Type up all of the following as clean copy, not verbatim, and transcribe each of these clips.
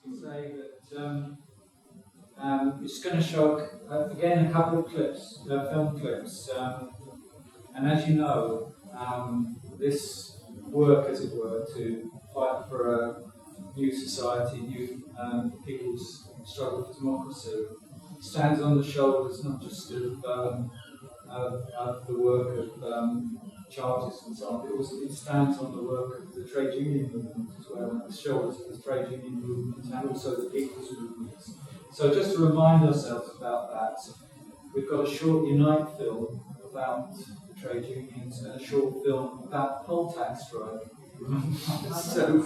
to say that it's going to show, again, a couple of clips, film clips. And as you know, this work, as it were, to fight for a new society, new people's struggle for democracy, stands on the shoulders not just of the work of chartists and so on, but it stands on the work of the trade union movement as well, the shoulders of the trade union movement and also the people's movements. So just to remind ourselves about that, we've got a short Unite film about the trade unions and a short film about the poll tax strike. So,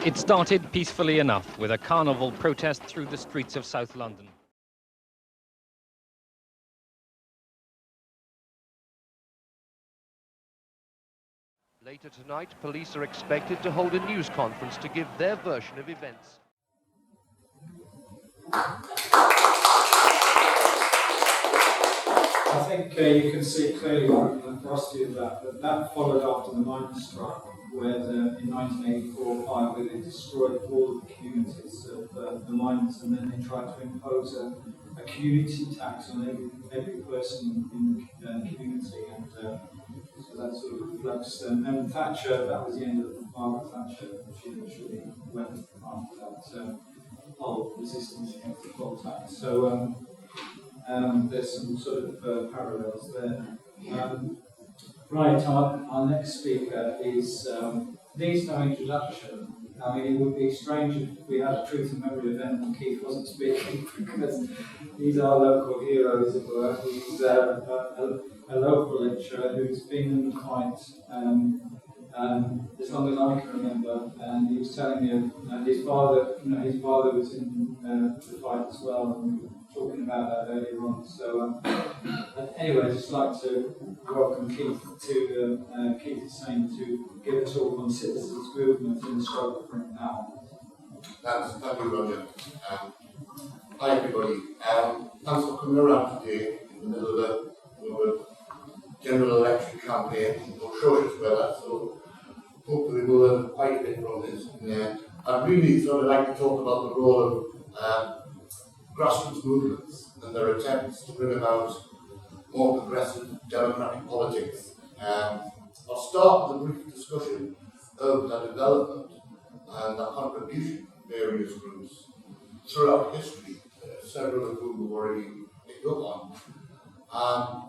It started peacefully enough with a carnival protest through the streets of South London. Later tonight, police are expected to hold a news conference to give their version of events. I think you can see clearly from the ferocity of that followed after the miners' strike, where in 1984-5, where they destroyed all of the communities of the miners, and then they tried to impose a community tax on every person in the community, and so that sort of reflects. And Thatcher, that was the end of Margaret Thatcher. She literally went after that whole resistance against the poll tax. So there's some sort of parallels there. Right, our next speaker is needs no introduction. I mean, it would be strange if we had a Truth and Memory event and Keith wasn't speaking, because he's our local hero, as it were. He's a local lecturer who's been in the fight as long as I can remember, and he was telling me his father was in the fight as well, and we were talking about that earlier on. So anyway, I'd just like to welcome Keith Hussein to give a talk on citizens' movement in the struggle for empowerment. Thank you, Roger. Hi everybody. Thanks for coming around today in the middle of the general election campaign. Atrocious weather, so hopefully we'll learn quite a bit from this. I'd really sort of like to talk about the role of grassroots movements and their attempts to bring about more progressive democratic politics. I'll start with a brief discussion of the development and the contribution of various groups throughout history, several of whom we've already picked up on.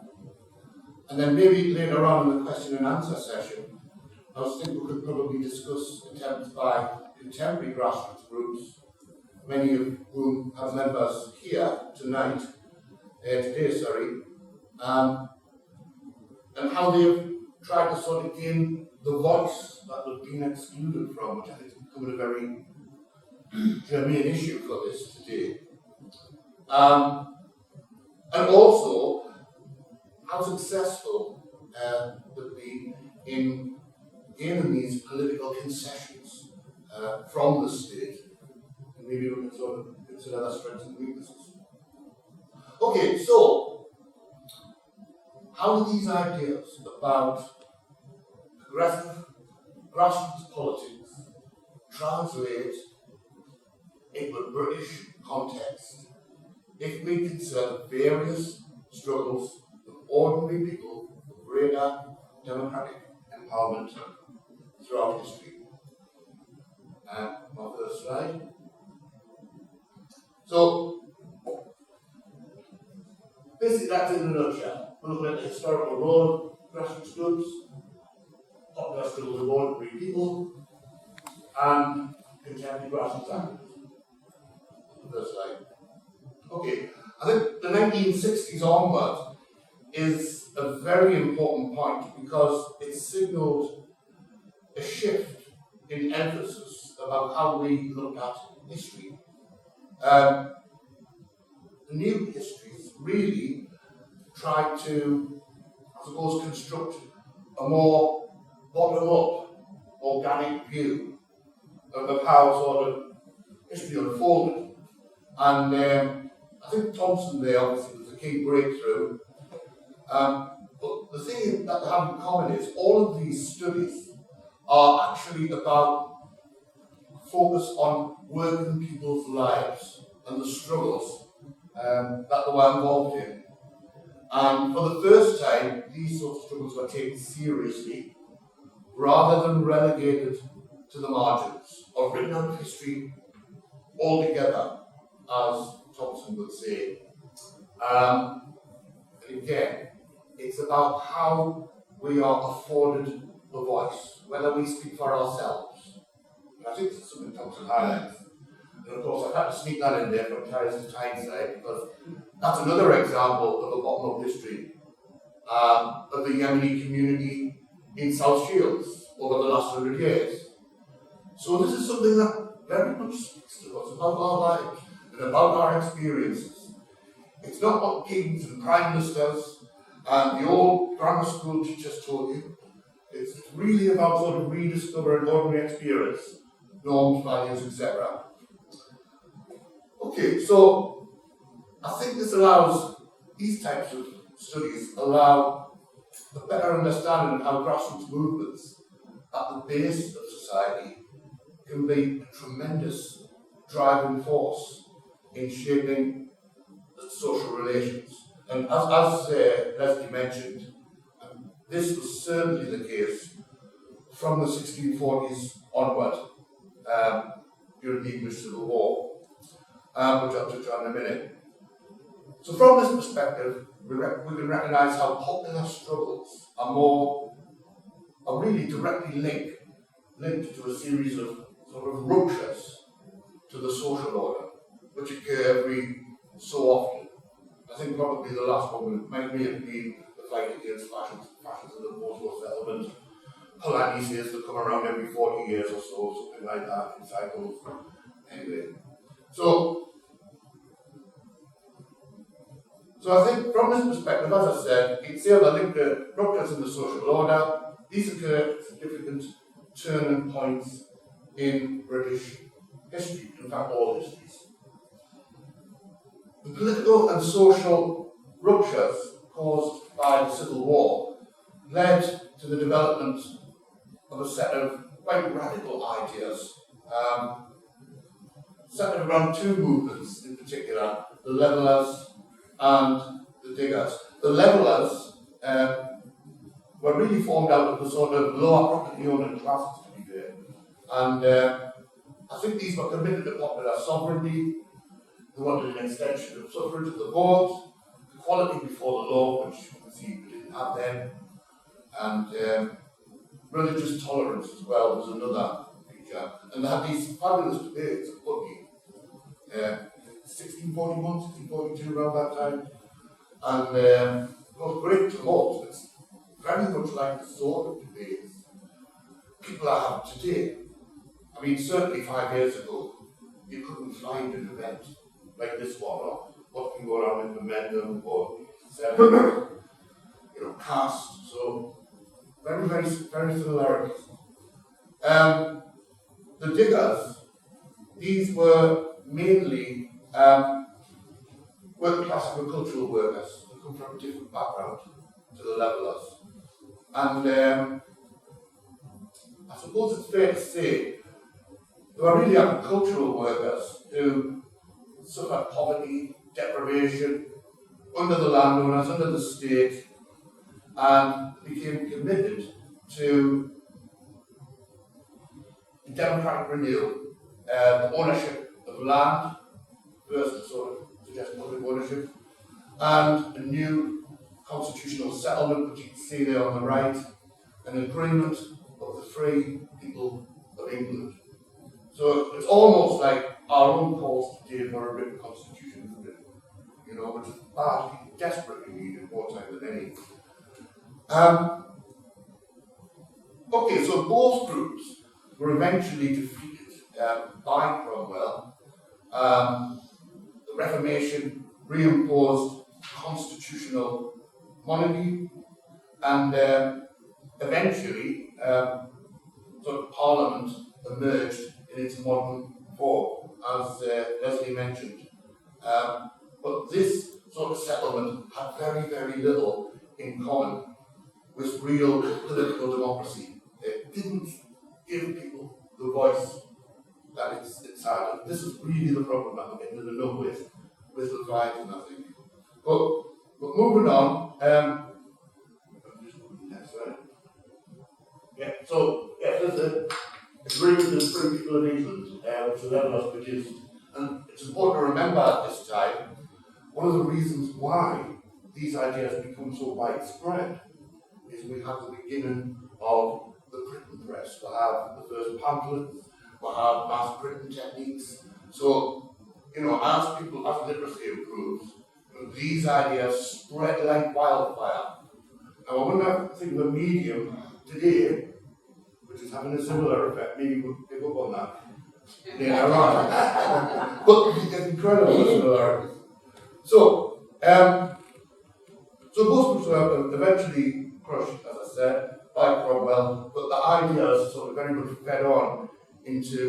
And then maybe later on in the question and answer session, I was thinking we could probably discuss attempts by contemporary grassroots groups, many of whom have members here today, and how they've tried to sort of gain the voice that they've been excluded from, which I think is becoming a very germane issue for this today. And also, how successful they've been in gaining these political concessions from the state, and maybe we can sort of consider their strengths and weaknesses. Okay, so how do these ideas about progressive grassroots politics translate into a British context if we consider various struggles of ordinary people for greater democratic empowerment throughout history? My first slide. So, basically that's in a nutshell. We're looking at the historical role of grassroots groups, popular struggles of ordinary people, and contemporary grassroots activism. First slide. Okay, I think the 1960s onward is a very important point because it signalled a shift in emphasis about how we look at history. The new histories really tried to, I suppose, construct a more bottom-up, organic view of how sort of history unfolded. And I think Thompson there obviously was a key breakthrough. But the thing that they have in common is all of these studies are actually about focus on working people's lives and the struggles that they were involved in. And for the first time, these sorts of struggles were taken seriously rather than relegated to the margins or written out of history altogether, as Thompson would say. And again, it's about how we are afforded the voice, whether we speak for ourselves. And I think that's something Thompson highlights. And of course, I've had to sneak that in there from Citizens Tyneside because that's another example of a bottom-up history of the Yemeni community in South Shields over the last 100 years. So this is something that very much speaks to us about our lives and about our experiences. It's not what kings and prime ministers and the old grammar school teachers told you. It's really about sort of rediscovering ordinary experience, norms, values, etc. Okay, so I think this allows, these types of studies allow a better understanding of how grassroots movements at the base of society can be a tremendous driving force in shaping the social relations. And as Lesley mentioned, this was certainly the case from the 1640s onward, during the English Civil War, which I'll touch on in a minute. So from this perspective, we can recognise how popular struggles are really directly linked to a series of sort of ruptures to the social order, which occur every so often. I think probably the last one might may have been the fight against fascism and post-war settlement. Polanyi's that come around every 40 years or so, something like that, in cycles. Anyway. So I think from this perspective, as I said, it's here I think the ruptures in the social order, these occur at significant turning points in British history, in fact all histories. The political and social ruptures caused by the Civil War led to the development of a set of quite radical ideas, centered around two movements in particular, the Levellers and the Diggers. The Levellers were really formed out of the sort of lower property owning classes, to be fair. And I think these were committed to popular sovereignty. They wanted an extension of suffrage of the vote, equality before the law, which you can see we didn't have then, and religious tolerance as well was another feature. And they had these fabulous debates at Putney, 1641, 1642, around that time. And it was great talks. It's very much like the sort of debates people have today. I mean, certainly 5 years ago, you couldn't find an event like this one, or what can go around in the Mendham or cast. So very similarities. The Diggers, these were mainly working class agricultural workers who come from a different background to the Levellers. And I suppose it's fair to say they were really agricultural workers who suffered poverty, deprivation, under the landowners, under the state, and became committed to democratic renewal, the ownership of land, first sort of suggest public ownership, and a new constitutional settlement, which you can see there on the right, an agreement of the free people of England. So it's almost like our own calls today for a written constitution, isn't it? Which is badly, desperately needed, more time than any. Okay, so both groups were eventually defeated by Cromwell. The Reformation reimposed constitutional monarchy, and eventually sort of Parliament emerged in its modern form, as Lesley mentioned. But this sort of settlement had very little in common with real political democracy. It didn't give people the voice that it's had. This is really the problem that we're getting to the nub with Leviathan, I think. But moving on, next slide. Yeah, so there's an agreement with the free people of England, which the Levellers produced. And it's important to remember at this time, one of the reasons why these ideas become so widespread is we have the beginning of the printing press. We have the first pamphlets, we have mass printing techniques. So, as literacy improves, these ideas spread like wildfire. Now, I wonder, think of a medium today, which is having a similar effect. Maybe we'll pick up on that. Yeah, right. But it's incredible similarities. So both groups were eventually crushed, as I said, by Cromwell, but the ideas sort of very much fed on into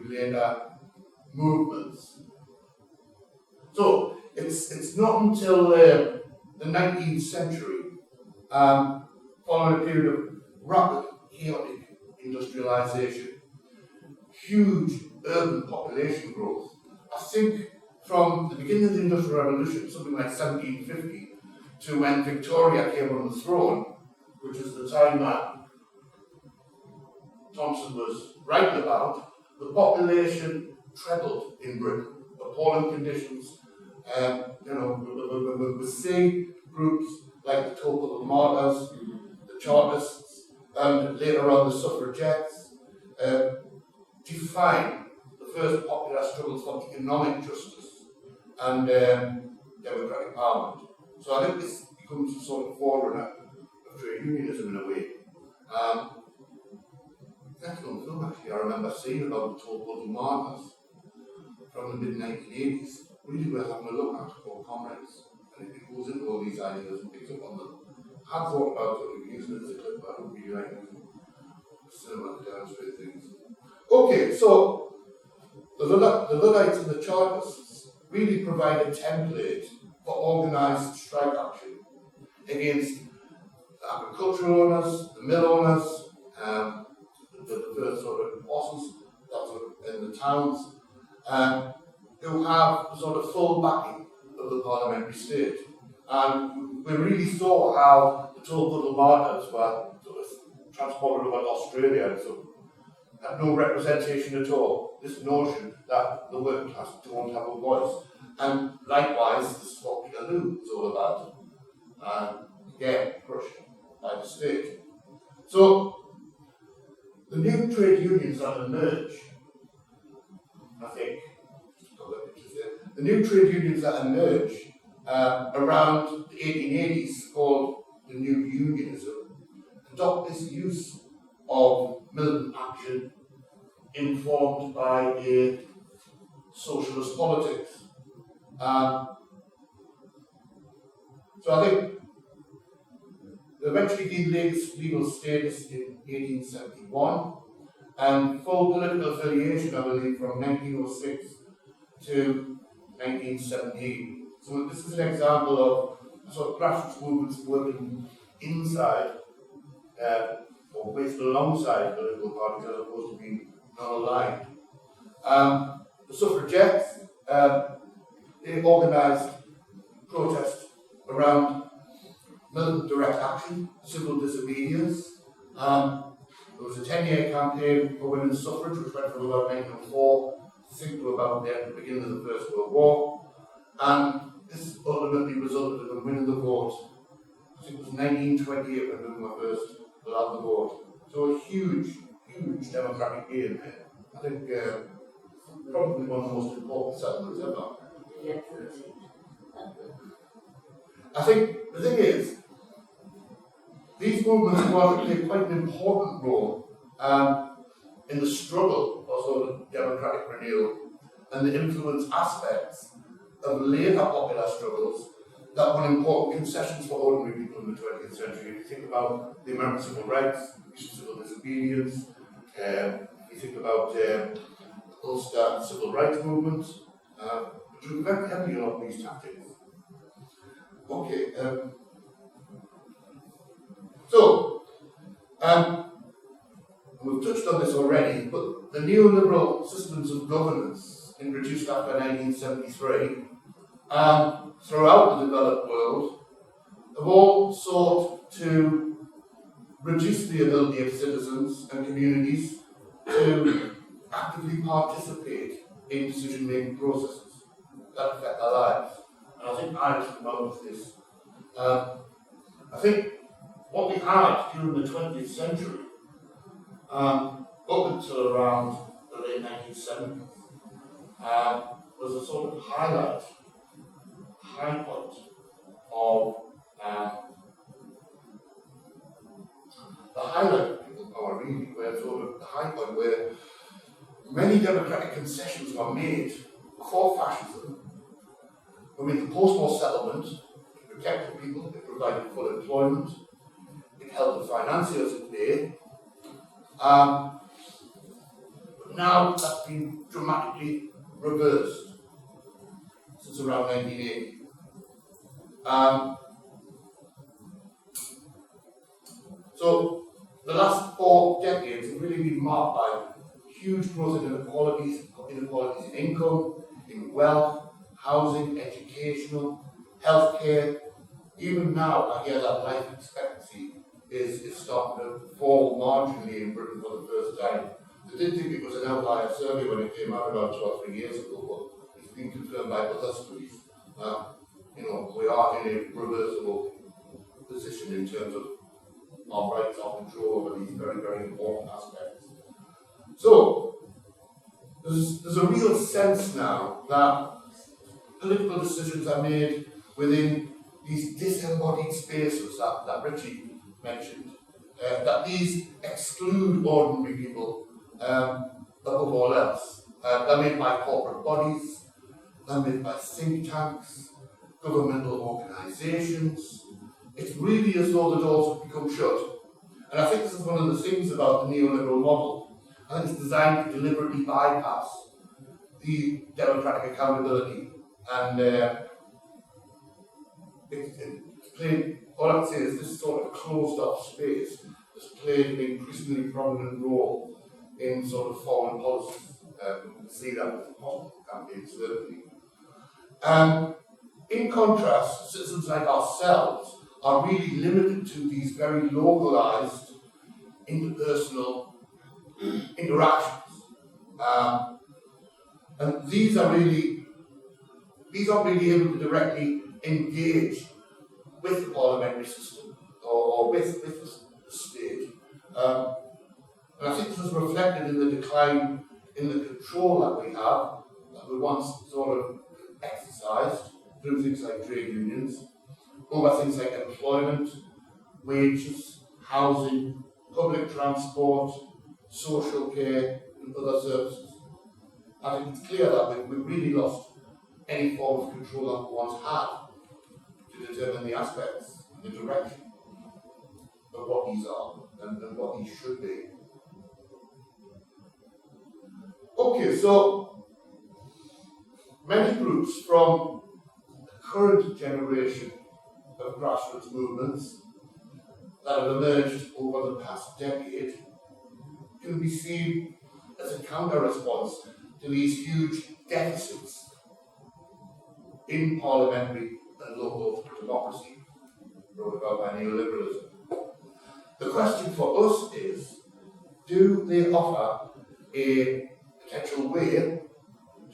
later movements. So it's not until the 19th century, following a period of rapid, chaotic industrialization, huge urban population growth. I think from the beginning of the Industrial Revolution, something like 1750, to when Victoria came on the throne, which is the time that Thompson was writing about, the population trebled in Britain. Appalling conditions. We see groups like the Tocqueville Martyrs, the Chartists, and later on the suffragettes, define the first popular struggles for economic justice and democratic empowerment. So I think this becomes a sort of forerunner of trade unionism in a way. That's on film actually. I remember seeing about the Toll Booth Miners from the mid-1980s. Really we're having a look at for comrades. And it goes into all these ideas and picks up on them. I had thought about sort of using it as a clip, but I don't really like using cinema to demonstrate things. Okay, so the Luddites and the Chartists really provide a template for organised strike action against the agricultural owners, the mill owners, the first sort of bosses that were in the towns, who have sort of full backing of the parliamentary state. And we really saw how the Toll Miners were sort of transported over to Australia and so had no representation at all. This notion that the working class don't have a voice. And likewise, this is what Peterloo is all about. Again, crushed by the state. So, the new trade unions that emerge, I think, the new trade unions that emerge around the 1880s, called the New Unionism, adopt this use of militant action informed by a socialist politics. So I think they eventually gained legal status in 1871 and full political affiliation, I believe, from 1906 to 1917. So this is an example of sort of grassroots movements working inside or based alongside political parties as opposed to being non-aligned. The suffragettes, they organised protests around militant direct action, civil disobedience. There was a 10-year campaign for women's suffrage, which went from about 1904 I think to about the beginning of the First World War. And this ultimately resulted in them winning the vote. I think it was 1928 when women were first allowed the vote. So a huge, huge democratic gain there. I think probably one of the most important settlements ever. I think the thing is, these movements want to play quite an important role in the struggle for sort of democratic renewal and the influence aspects of later popular struggles that were important concessions for ordinary people in the 20th century. If you think about the American civil rights, civil disobedience, if you think about the Ulster civil rights movement, which were very heavily on these tactics. Okay, we've touched on this already, but the neoliberal systems of governance introduced after 1973 throughout the developed world have all sought to reduce the ability of citizens and communities to actively participate in decision-making processes that affect their lives. And I think I was about this. I think what we had during the 20th century, up until around the late 1970s, was a sort of high point of the highlight of people power, really, where sort of the high point where many democratic concessions were made for fascism. I mean, the post-war settlement, it protected people, it provided full employment, it held the financiers at bay. But now that's been dramatically reversed since around 1980. So the last 4 decades have really been marked by huge growth in inequalities in income, in wealth, housing, educational, healthcare. Even now, I hear that life expectancy is starting to fall marginally in Britain for the first time. I did think it was an outlier survey when it came out about 2 or 3 years ago, but it's been confirmed by other studies. We are in a reversible position in terms of our rights, our control over these very, very important aspects. So, there's a real sense now that political decisions are made within these disembodied spaces that Richie mentioned, that these exclude ordinary people above all else. They're made by corporate bodies, they're made by think tanks, governmental organisations. It's really as though the doors have become shut. And I think this is one of the things about the neoliberal model. I think it's designed to deliberately bypass the democratic accountability. And it's played, all I can say is this sort of closed off space has played an increasingly prominent role in sort of foreign policy. We can see that with the political campaign, certainly. In contrast, citizens like ourselves are really limited to these very localized interpersonal interactions. And these aren't really able to directly engage with the parliamentary system or with the state. And I think this is reflected in the decline in the control that we have, that we once sort of exercised through things like trade unions, over things like employment, wages, housing, public transport, social care, and other services. I think it's clear that we've really lost any form of control that we once had to determine the aspects and the direction of what these are and what these should be. Okay, so many groups from the current generation of grassroots movements that have emerged over the past decade can be seen as a counter-response to these huge deficits in parliamentary and local democracy brought about by neoliberalism. The question for us is, do they offer a potential way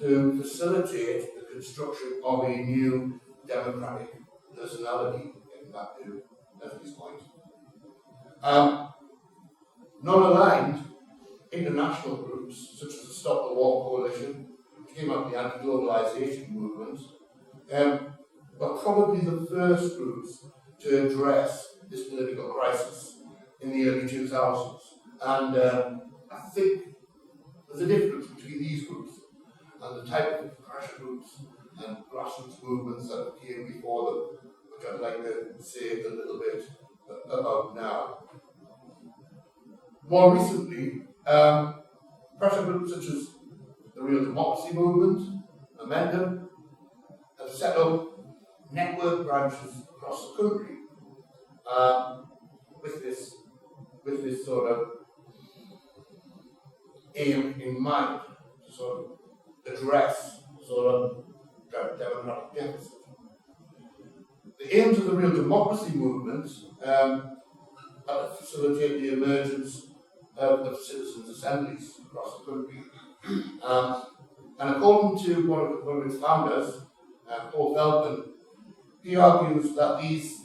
to facilitate the construction of a new democratic personality, getting back to Lesley's point? Non-aligned international groups, such as the Stop the War Coalition, which came out of the anti-globalisation movement, were probably the first groups to address this political crisis in the early 2000s. And I think there's a difference between these groups and the type of pressure groups and grassroots movements that came before them, which I'd like to say a little bit about now. More recently, pressure groups such as the Real Democracy Movement, Momentum, have set up network branches across the country with this sort of aim in mind to sort of address sort of democratic deficit. The aims of the Real Democracy Movement are to facilitate the emergence of citizens' assemblies across the country. And according to one of its founders, Paul Feldman, he argues that these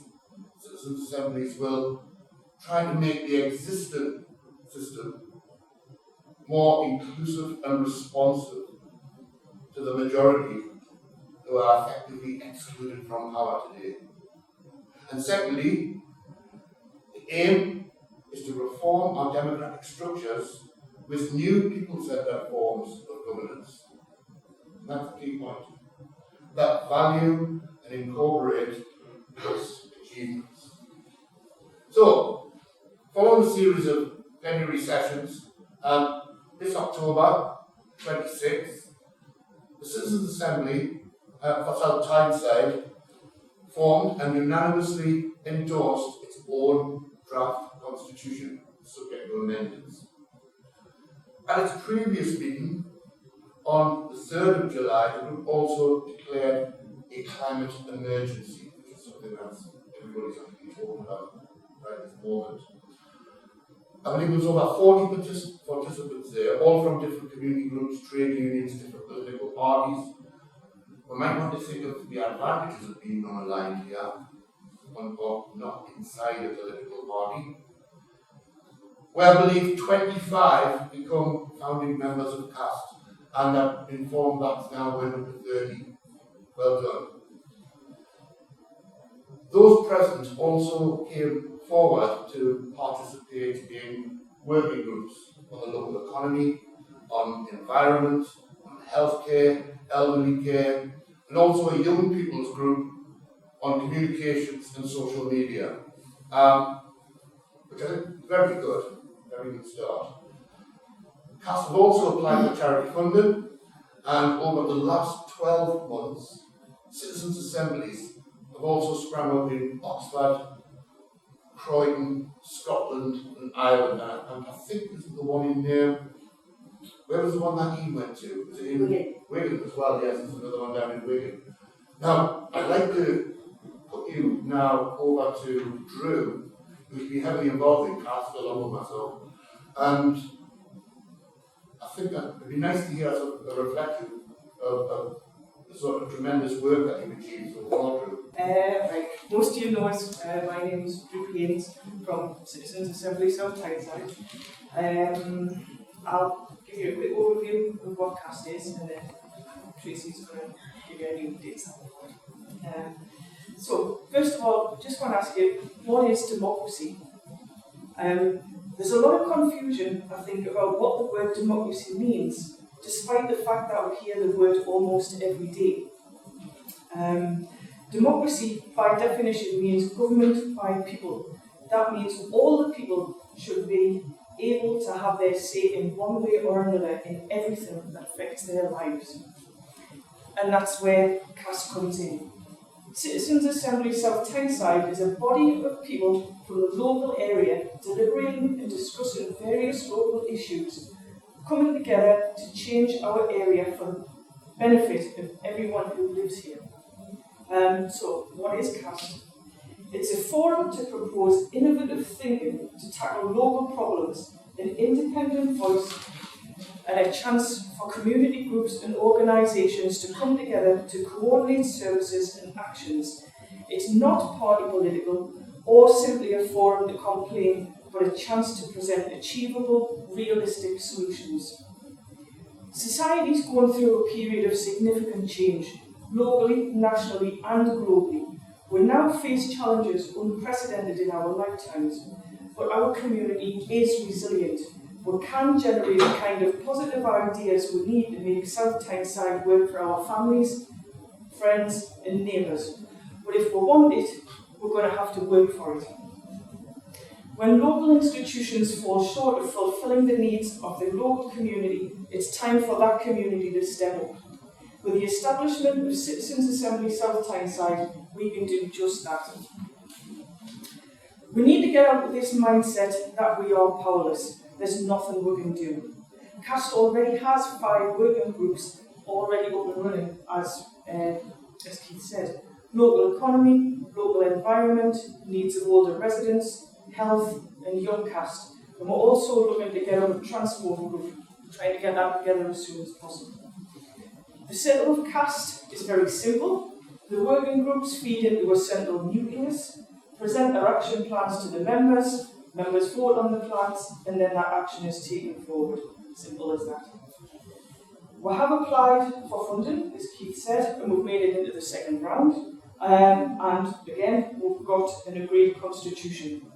citizens' assemblies will try to make the existing system more inclusive and responsive to the majority who are effectively excluded from power today. And secondly, the aim is to reform our democratic structures with new people-centred forms of governance. And that's the key point. That value and incorporate those achievements. So, following a series of plenary sessions, this October 26th, the Citizens Assembly for South Tyneside formed and unanimously endorsed its own draft constitution, subject to amendments. At its previous meeting, on the 3rd of July, the group also declared a climate emergency, which is something that everybody's actually talking about right at this moment. I believe there was over 40 participants there, all from different community groups, trade unions, different political parties. We might want to think of the advantages of being non-aligned here, one or not inside a political party, where I believe 25 become founding members of CAST and I've been informed that's now went up to 30. Well done. Those present also came forward to participate in working groups on the local economy, on environment, on healthcare, elderly care, and also a young people's group on communications and social media, which I think is very good start. CAST have also applied for charity funding, and over the last 12 months, Citizens Assemblies have also sprung up in Oxford, Croydon, Scotland, and Ireland. And I think this is the one in where was the one that he went to? Was it in Wigan as well? Yes, there's another one down in Wigan. Now, I'd like to put you now over to Drew, who's been heavily involved in CAST along with myself. And I think that it'd be nice to hear a reflection of the sort of tremendous work that you've achieved so far, Drew. Right. Most of you know us. My name is Drew Haynes from Citizens Assembly South Tyneside. I'll give you a quick overview of what CAST is, and then Tracey's going to give you any updates. So, first of all, just want to ask you, what is democracy? There's a lot of confusion, I think, about what the word democracy means, despite the fact that we hear the word almost every day. Democracy, by definition, means government by people. That means all the people should be able to have their say in one way or another in everything that affects their lives. And that's where CAST comes in. Citizens Assembly South Tyneside is a body of people from the local area deliberating and discussing various local issues, coming together to change our area for the benefit of everyone who lives here. So, what is CAST? It's a forum to propose innovative thinking to tackle local problems, an independent voice, and a chance for community groups and organisations to come together to coordinate services and actions. It's not party political or simply a forum to complain, but a chance to present achievable, realistic solutions. Society's going through a period of significant change, locally, nationally and globally. We now face challenges unprecedented in our lifetimes, but our community is resilient. We can generate the kind of positive ideas we need to make South Tyneside work for our families, friends and neighbours. But if we want it, we're going to have to work for it. When local institutions fall short of fulfilling the needs of the local community, it's time for that community to step up. With the establishment of Citizens Assembly South Tyneside, we can do just that. We need to get out of this mindset that we are powerless. There's nothing we can do. CAST already has 5 working groups already up and running, as Keith said. Local economy, local environment, needs of older residents, health and young CAST. And we're also looking to get on a transport group, trying to get that together as soon as possible. The setup of CAST is very simple. The working groups feed into a central nucleus, present their action plans to the members vote on the plans, and then that action is taken forward. Simple as that. We have applied for funding, as Keith said, and we've made it into the second round. And again, we've got an agreed constitution.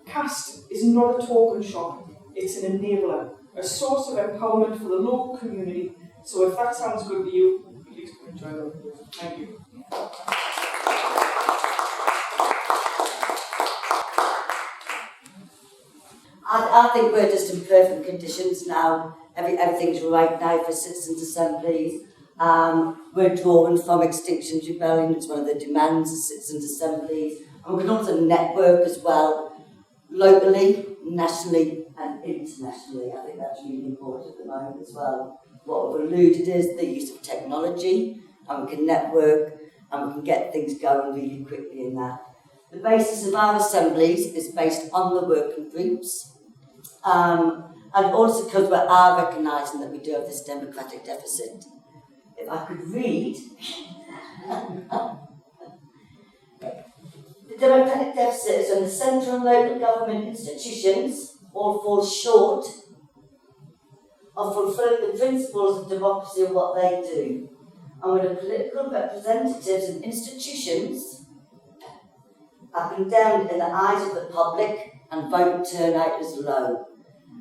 CAST is not a token shop, it's an enabler, a source of empowerment for the local community. So if that sounds good to you, please come and join us. Thank you. I think we're just in perfect conditions now. Everything's right now for citizens' assemblies. We're drawn from Extinction Rebellion. It's one of the demands of citizens' assemblies. And we can also network as well, locally, nationally and internationally. I think that's really important at the moment as well. What we've alluded is the use of technology, and we can network and we can get things going really quickly in that. The basis of our assemblies is based on the working groups. And also because we are recognising that we do have this democratic deficit. If I could read, the democratic deficit is when the central and local government institutions all fall short of fulfilling the principles of democracy and what they do. And when the political representatives and institutions are condemned in the eyes of the public and vote turnout is low,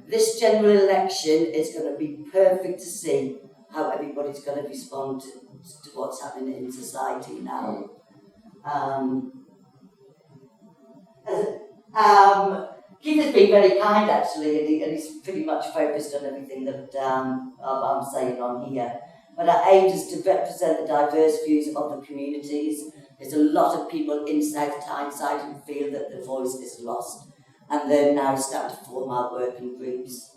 this general election is going to be perfect to see how everybody's going to respond to what's happening in society now. Keith has been very kind actually, and he's pretty much focused on everything that I'm saying on here. But our aim is to represent the diverse views of the communities. There's a lot of people in South Tyneside who feel that their voice is lost, and they're now starting to form our working groups.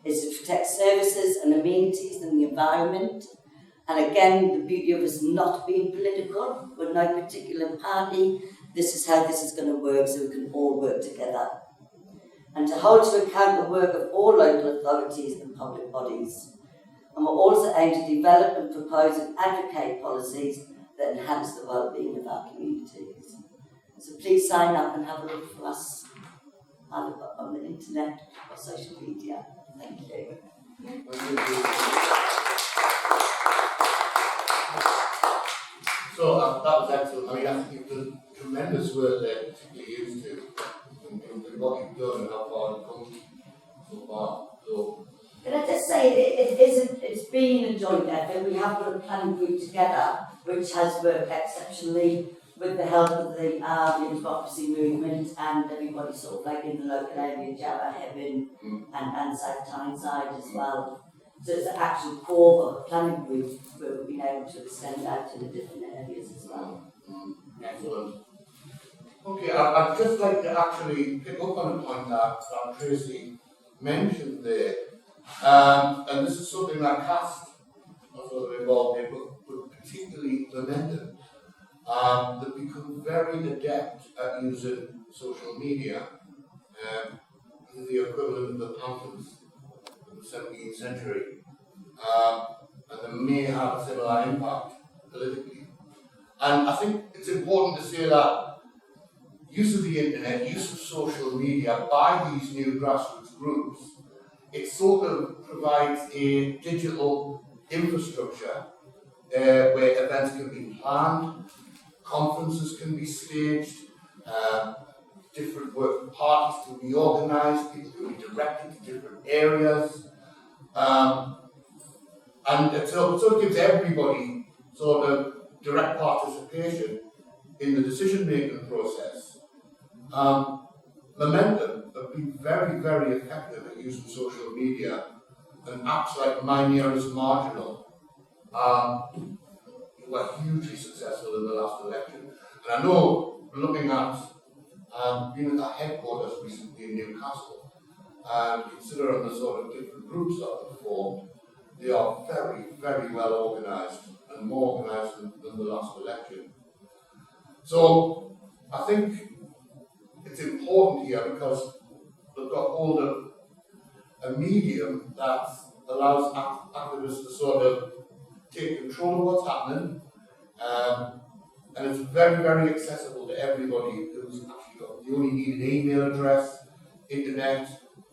It's to protect services and amenities and the environment. And again, the beauty of us not being political, we're no particular party. This is how this is going to work, so we can all work together. And to hold to account the work of all local authorities and public bodies. And we're also aimed to develop and propose and advocate policies that enhance the well-being of our communities. So please sign up and have a look for us on the internet or social media. Thank you. So that was excellent. I mean, I think you've done tremendous work there, particularly used to, in what you've done and how far you've come so far. So, can I just say, it's been a joint effort. We have put a planning group together, which has worked exceptionally with the help of the democracy movement and everybody sort of like in the local area, Java, Heaven and South Tyneside as well. So it's the actual core of the planning group where we've been able to extend out to the different areas as well. Excellent. Okay, I'd just like to actually pick up on a point that Tracey mentioned there. And this is something that cast also involved in, but particularly the men that become very adept at using social media. This is the equivalent of the pamphlets of the 17th century. And they may have a similar impact politically. And I think it's important to say that use of the internet, use of social media by these new grassroots groups, it sort of provides a digital infrastructure where events can be planned, conferences can be staged, different work parties can be organised, people can be directed to different areas, and it sort of gives everybody sort of direct participation in the decision-making process. Momentum have been very, very effective at using social media, and apps like My Nearest Marginal were hugely successful in the last election. And I know, looking at being at the headquarters recently in Newcastle, and considering the sort of different groups that have formed, they are very, very well organised, and more organised than the last election. So I think it's important here because we've got hold of a medium that allows activists to sort of take control of what's happening, and it's very, very accessible to everybody who's actually got, you only need an email address, internet,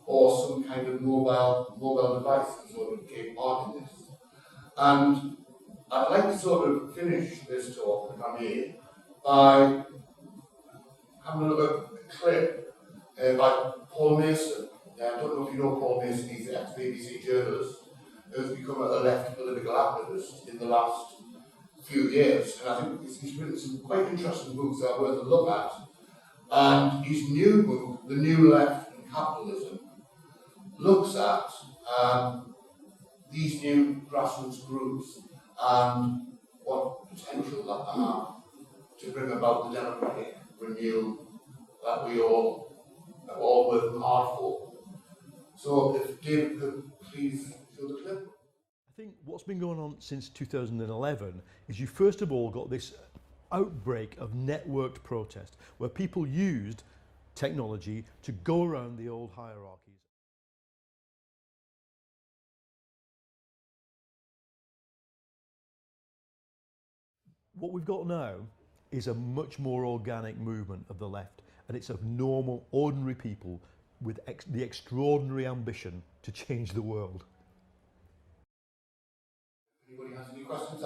or some kind of mobile device to sort of take part in this. And I'd like to sort of finish this talk, if I may, by having a look at a clip by Paul Mason. I don't know if you know Paul Mason, he's an ex-BBC journalist who's become a left political activist in the last few years. And I think he's written some quite interesting books that are worth a look at. And his new book, The New Left and Capitalism, looks at these new grassroots groups and what potential that they have to bring about the democratic renewal that we're all working hard for. So if David could please show the clip. I think what's been going on since 2011 is you first of all got this outbreak of networked protest where people used technology to go around the old hierarchies. What we've got now is a much more organic movement of the left, and it's of normal, ordinary people with the extraordinary ambition to change the world. Anybody has any questions?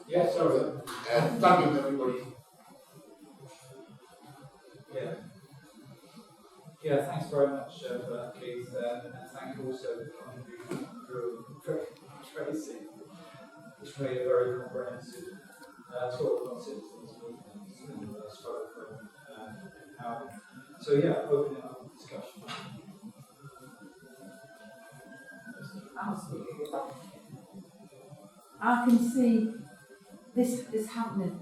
Yes, sorry. Thank you, everybody. Yeah, thanks very much for that, Keith, and thank you also for the contribution through Tracey, which made a very comprehensive talk on citizens movements and struggle for empowerment. So yeah, opening up the discussion. I can see this happening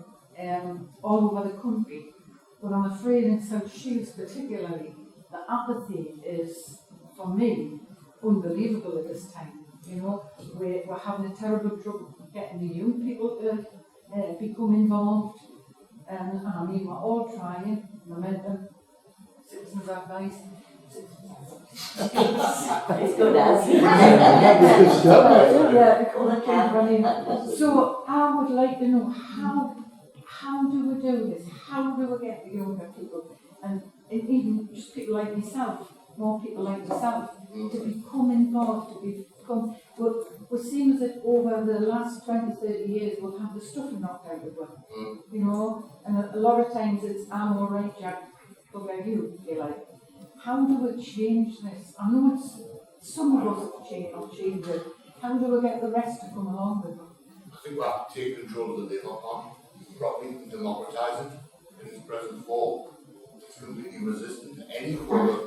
all over the country, but I'm afraid in South Shields particularly, the apathy is, for me, unbelievable at this time. You know, we're having a terrible trouble getting the young people to become involved, and I mean, we're all trying, Momentum, Citizens Advice, It's good as. So I would like to know how do we do this? How do we get the younger people and even just people like myself, more people like myself, to become involved, but we seem that over the last 20, 30 years we've had the stuffing knocked out of us, you know, and a lot of times it's I'm all right, Jack, bugger you, if you like. How do we change this? I know it's some of us have changed it. How do we get the rest to come along with it? I think we have to take control of the Labour Party properly and democratise it in its present form. It's completely resistant to any form of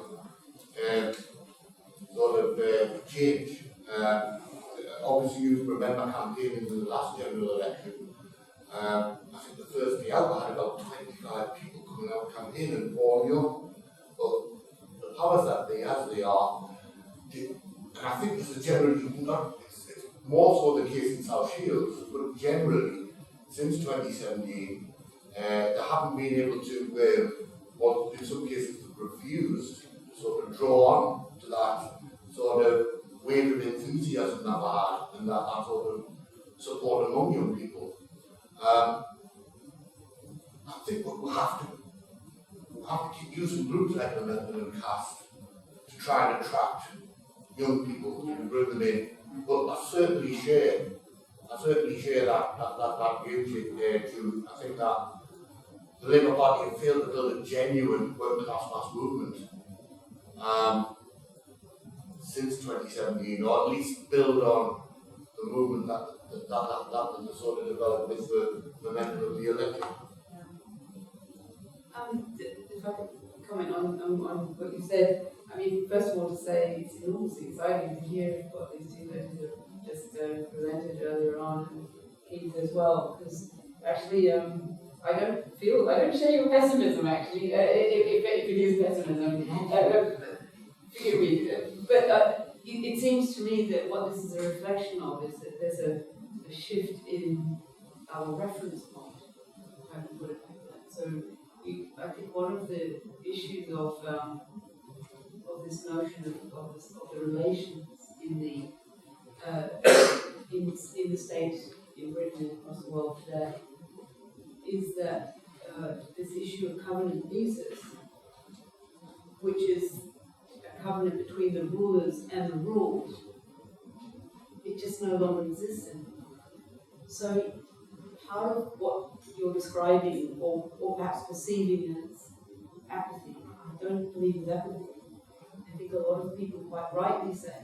change. Obviously, you remember campaigning in the last general election. I think the first day out, I had about 25 people coming out campaigning, all young. But the powers that be, as they are, and I think this is generally it's more so the case in South Shields, but generally, since 2017, they haven't been able to, or in some cases refused, to sort of draw on to that sort of wave of enthusiasm that we had and that sort of support among young people. I think we have to keep using groups like the Redhill and Cast to try and attract young people and bring them in. But I certainly share that view, Jude. I think that the Labour Party have failed to build a genuine working-class mass movement since 2017, or at least build on the movement that sort of developed with the momentum of the election. If I could comment on what you said, I mean, first of all, to say it's enormously exciting to hear what these two ladies have just presented earlier on, and Keith as well, because actually, I don't share your pessimism, actually, if it is pessimism, forgive me, but it seems to me that what this is a reflection of is that there's a shift in our reference point, if I can put it like that. So I think one of the issues of this notion of the relations in the state, in Britain and across the world today, is that this issue of covenant visas, which is a covenant between the rulers and the ruled, it just no longer exists anymore. So part of what you're describing, or perhaps perceiving as apathy, I don't believe is apathy. I think a lot of people quite rightly say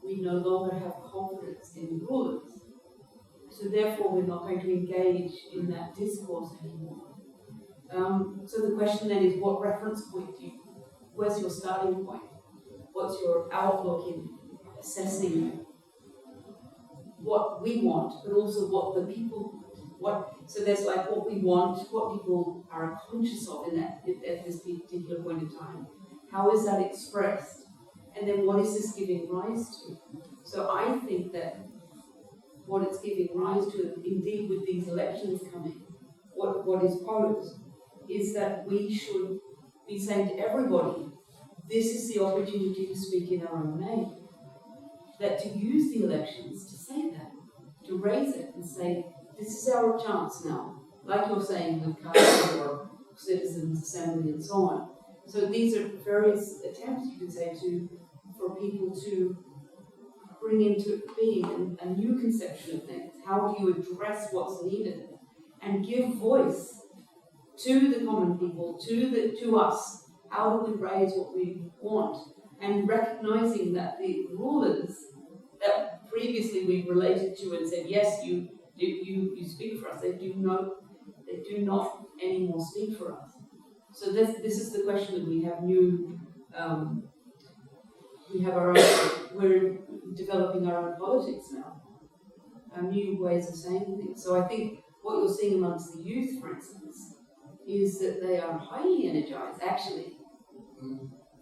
we no longer have confidence in the rulers, so therefore we're not going to engage in that discourse anymore. So the question then is, what reference point where's your starting point? What's your outlook in assessing what we want, but also what the people want? So there's like what we want, what people are conscious of in that at this particular point in time. How is that expressed? And then what is this giving rise to? So I think that what it's giving rise to, indeed with these elections coming, what is posed, is that we should be saying to everybody, this is the opportunity to speak in our own name. That to use the elections to say that, to raise it and say, this is our chance now, like you're saying with Council or Citizens Assembly and so on. So these are various attempts, you could say, for people to bring into being a new conception of things? How do you address what's needed and give voice to the common people, to us? How do we raise what we want? And recognizing that the rulers that previously we related to and said, yes, you speak for us, they do not anymore speak for us. So this is the question that we have new. We have our own. We're developing our own politics now, our new ways of saying things. So I think what you're seeing amongst the youth, for instance, is that they are highly energized. Actually,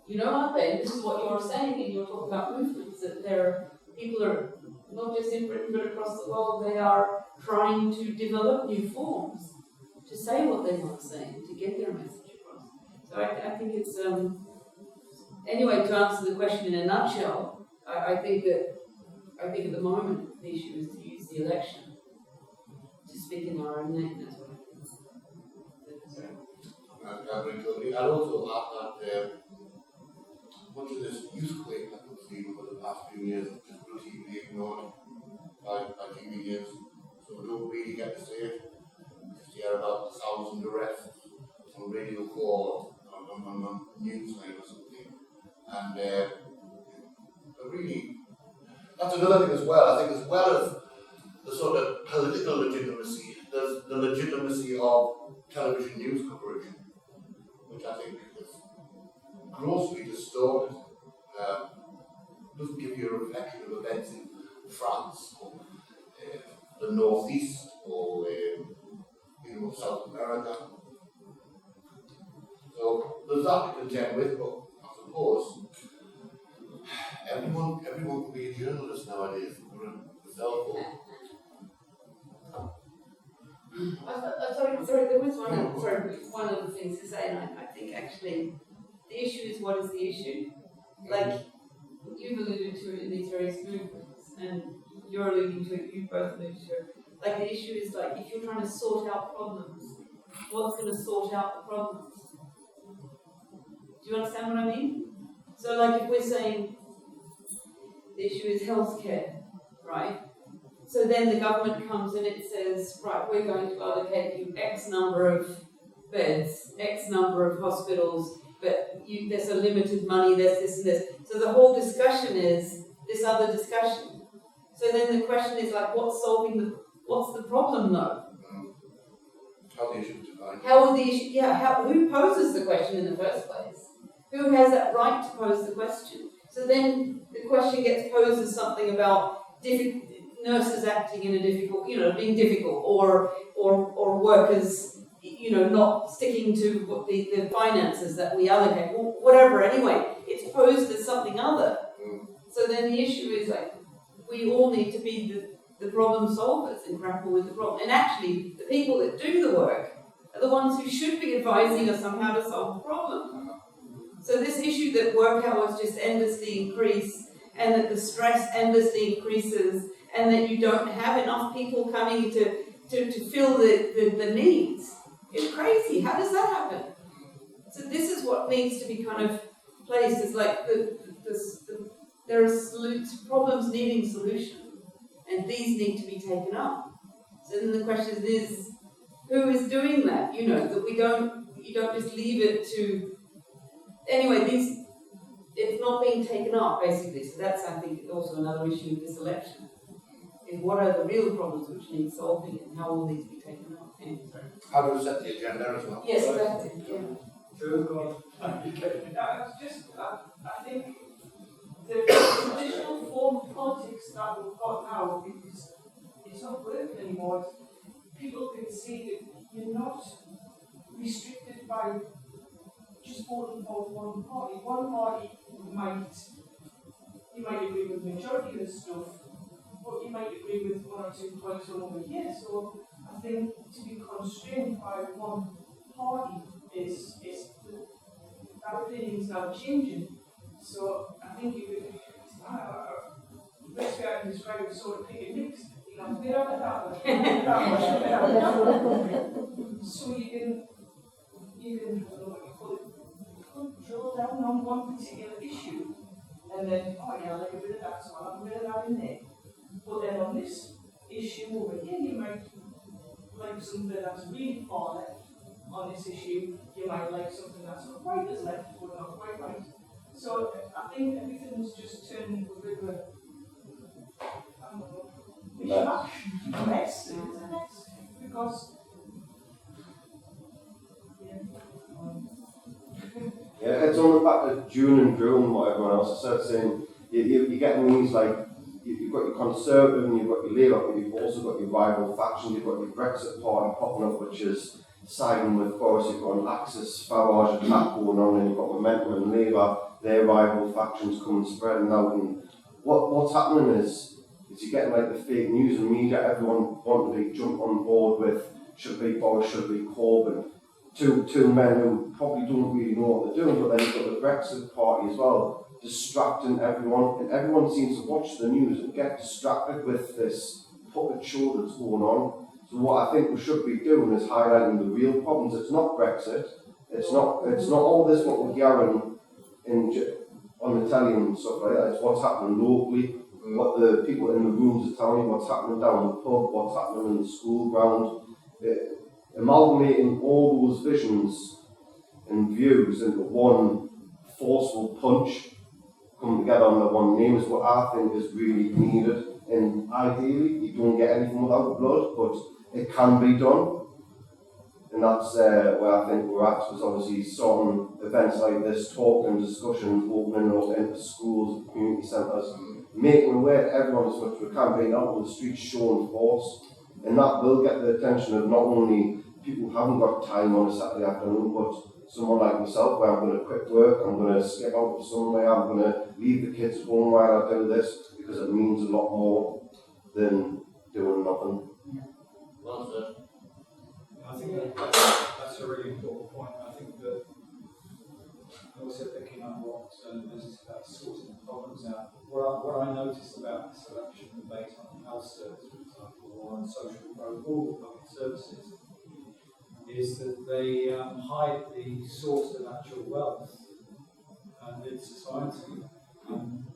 you know, aren't they? This is what you're saying, and you're talking about movements. That people are not just in Britain but across the world. They are trying to develop new forms to say what they want to say and to get their message across. So I think it's anyway, to answer the question in a nutshell, I think at the moment the issue is to use the election to speak in our own name. That's what I think. I'd also add that much of this youth clip that we've seen over the past few years is just routinely ignored by teenagers, so we don't really get to see it. We just hear about 1,000 arrests on Radio 4 on Newsline or something, and really, that's another thing as well. I think as well as the sort of political legitimacy, there's the legitimacy of television news coverage, which I think is grossly distorted. Doesn't give you a reflection of events in France or the Northeast or South America. So there's that to contend with, but I suppose everyone can be a journalist nowadays. The cell phone. Sorry, there was one of the things to say, and I think actually the issue is, what is the issue? Like, you've alluded to it in these various movements, and you're alluding to it, you both alluded to it. Like, the issue is, like, if you're trying to sort out problems, what's going to sort out the problems? Do you understand what I mean? So, like, if we're saying the issue is healthcare, right? So then the government comes and it says, right, we're going to allocate you X number of beds, X number of hospitals, but there's a limited money, there's this and this. So the whole discussion is this other discussion. So then the question is, like, what's the problem though? How the issue is defined. Who poses the question in the first place? Who has that right to pose the question? So then the question gets posed as something about nurses acting in a difficult, being difficult, or workers, not sticking to what the finances that we allocate, or whatever. Anyway, it's posed as something other. So then the issue is, like, we all need to be the problem solvers and grapple with the problem. And actually, the people that do the work are the ones who should be advising us on how to solve the problem. So this issue that work hours just endlessly increase, and that the stress endlessly increases, and that you don't have enough people coming to fill the needs, it's crazy. How does that happen? So this is what needs to be kind of placed as, like, there are problems needing solution, and these need to be taken up. So then the question is, who is doing that? That you don't just leave it to. Anyway, it's not being taken up, basically. So that's, I think, also another issue of this election. Is what are the real problems which need solving, and how will these be taken up? How do we set the agenda as well? Yes, exactly. Yeah. I think the traditional form of politics that we've got now is not working anymore. People can see that you're not restricted by just voting for one party. One party you might agree with the majority of the stuff, but you might agree with one or two points over here. So I think to be constrained by one party is that opinion is now changing. So I think best way I can describe it is sort of pick and mix. So you can I don't know what you call it, drill down on one particular issue and then, oh yeah, I like a bit of that, so I'll have a bit of that in there. But then on this issue over here, you might like something that's really far left. On this issue, you might like something that's not quite as left, but not quite right. So I think everything's just turned into a bit of a, I don't know, mishmash, a mess. It's a mess because. Yeah, it's on the back of June and Drew and what everyone else has said, saying you're getting these like, you've got your Conservative and you've got your Labour, but you've also got your rival faction, you've got your Brexit party popping up, which is siding with Boris, you've got an Axis, Farage attack going on, and you've got Momentum and Labour, their rival factions coming spreading out, and what's happening is you're getting like the fake news and media, everyone wanting to jump on board with, should it be Boris, should it be Corbyn, two men who probably don't really know what they're doing, but then you've got the Brexit party as well, distracting everyone, and everyone seems to watch the news and get distracted with this puppet show that's going on. So what I think we should be doing is highlighting the real problems. It's not Brexit, it's not all this what we're hearing on the telly and stuff like that. It's what's happening locally, what the people in the rooms are telling you, what's happening down the pub, what's happening in the school ground. Amalgamating all those visions and views into one forceful punch, coming together under one name, is what I think is really needed. And ideally, you don't get anything without blood, but it can be done. And that's where I think we're at, was obviously sorting events like this, talking, discussions, opening up into schools, community centres, making aware to everyone as much as we can, being out on the streets, showing force. And that will get the attention of not only people who haven't got time on a Saturday afternoon, but someone like myself, where I'm going to quit work, I'm going to skip out to somewhere, I'm going to leave the kids at home while I do this, because it means a lot more than doing nothing. Well said. I think that's a really important point. I think that also picking up what Liz about sorting the problems out. What I noticed about this election debate on the health service, for example, or on social all public services, is that they hide the source of actual wealth in society.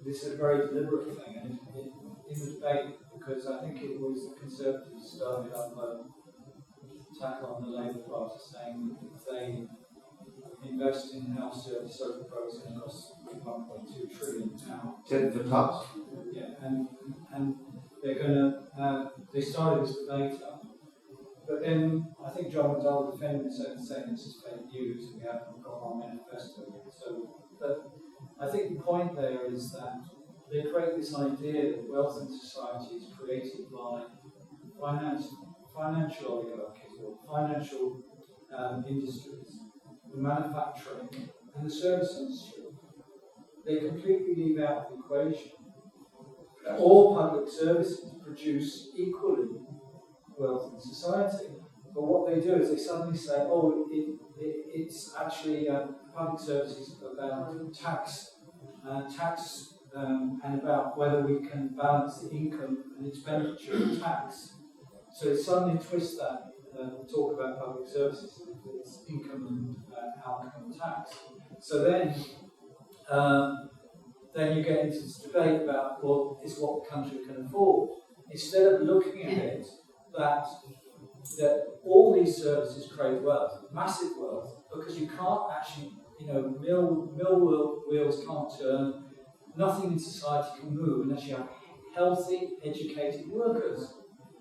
This is a very deliberate thing, and in the debate, because I think it was the Conservatives started up a attack on the Labour Party, saying that if they invest in health service, social programs, and it costs £1.2 trillion. Tit for tat. Yeah, and they're going to. They started this debate up, but then I think John McDowell defended himself saying this is fake news, and we haven't got our manifesto yet. So, but I think the point there is that they create this idea that wealth in society is created by financial oligarchies or financial industries, the manufacturing and the service industry. They completely leave out the equation. All public services produce equally wealth in society, but what they do is they suddenly say, oh, it's actually public services about tax and about whether we can balance the income and expenditure of tax. So it suddenly twists that talk about public services, it's income and outcome tax. So then you get into this debate about, well, is what the country can afford. Instead of looking at it that all these services create wealth, massive wealth, because you can't actually, mill wheels can't turn, nothing in society can move unless you have healthy, educated workers.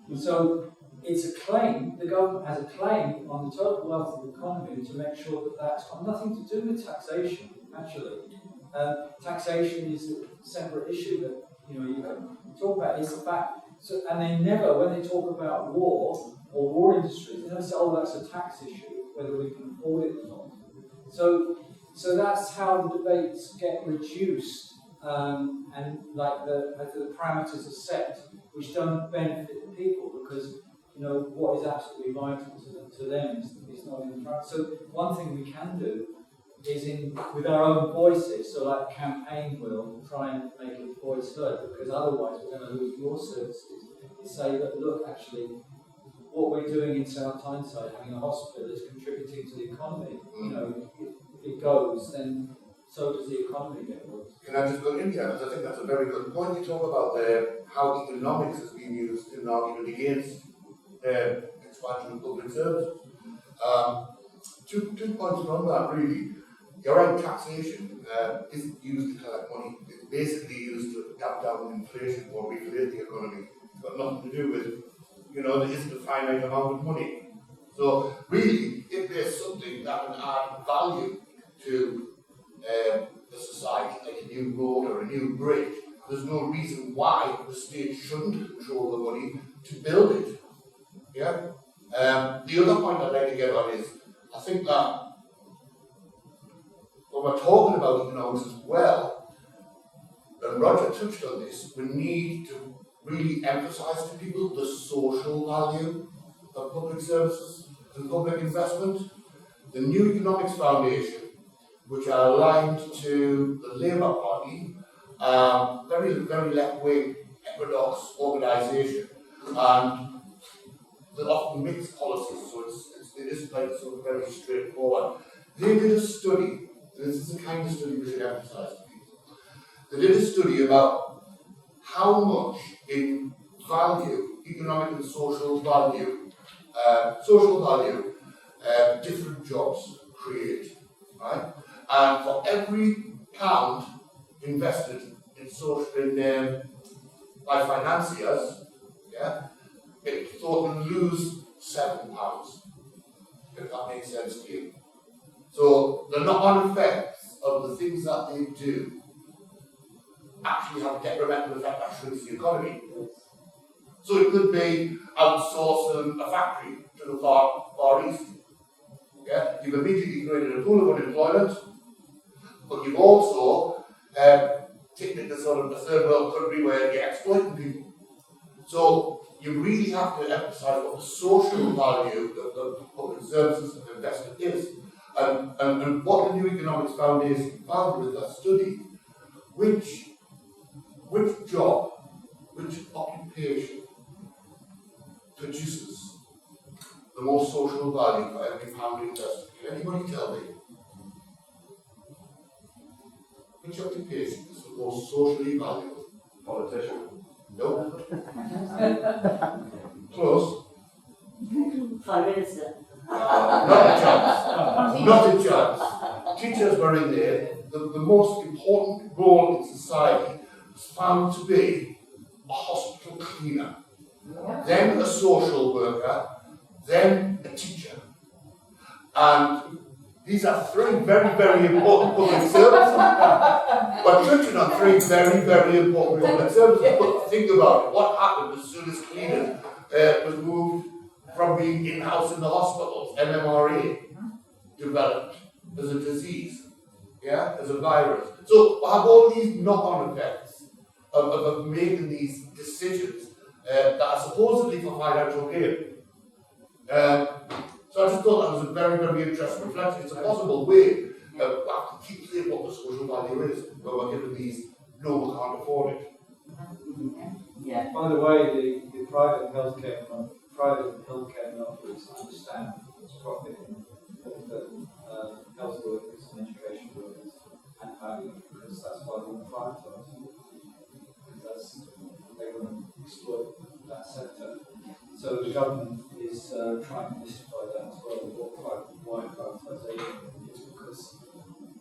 And so it's a claim, the government has a claim on the total wealth of the economy to make sure that that's got nothing to do with taxation, actually. Taxation is a separate issue that you can talk about. It's the fact, and they never, when they talk about war or war industries, they never say, "Oh, that's a tax issue, whether we can afford it or not." So that's how the debates get reduced, and like the parameters are set, which don't benefit the people because what is absolutely vital to them is not in the front. So one thing we can do is with our own voices, so like campaign will try and make its voice heard, because otherwise we're going to lose your services. You say that, look, actually, what we're doing in South Tyneside, having a hospital, is contributing to the economy. If it goes, then so does the economy get worse. Can I just go in here? Because I think that's a very good point. You talk about how economics has been used in an argument against expansion of public services. Two points from that, really. You're right, taxation isn't used to collect money. It's basically used to damp down inflation or regulate the economy. It's got nothing to do with, there isn't a finite amount of money. So really, if there's something that can add value to the society, like a new road or a new bridge, there's no reason why the state shouldn't control the money to build it. Yeah. The other point I'd like to get on is, I think that when we're talking about economics as well, and Roger touched on this, we need to really emphasise to people the social value of public services and public investment. The New Economics Foundation, which are aligned to the Labour Party, very, very left-wing, heterodox organisation, and they often mix policies, so it isn't like sort of very straightforward. They did a study, and this is the kind of study we should emphasise to people. They did a study about how much in value, economic and social value, different jobs create, right? And for every pound invested in by financiers, yeah, it thought would lose £7, if that makes sense to you. So the knock-on effects of the things that they do actually have a detrimental effect that shrinks the economy. So it could be outsourcing a factory to the far east. Yeah? You've immediately created a pool of unemployment, but you've also taken it to sort of a third world country where you're exploiting people. So you really have to emphasise what the social value of the public services and investment is. And what the New Economics Foundation found with that study, which job, which occupation produces the most social value for every pound invested? Can anybody tell me? Which occupation is the most socially valuable? Politician. No. Close. Prime Minister. Not a chance. Not a chance. Teachers were in there. The most important role in society was found to be a hospital cleaner, then a social worker, then a teacher. And these are three very, very important public services. We're touching on three very, very important public services. But think about it. What happened as soon as cleaning was moved from being in-house in the hospitals? MMRA developed as a disease, yeah, as a virus. So we have all these knock-on effects of making these decisions that are supposedly for financial gain. So I just thought that was a very, very interesting reflection. It's a possible way to keep saying what the social value is when we're given these, no, we can't afford it. Yeah. By the way, the private healthcare monopolies, I understand, it's profit for health workers and education workers and value, because that's why they want to privatise. Because they want to exploit that sector. So the government is trying to justify that as well. Why privatisation is because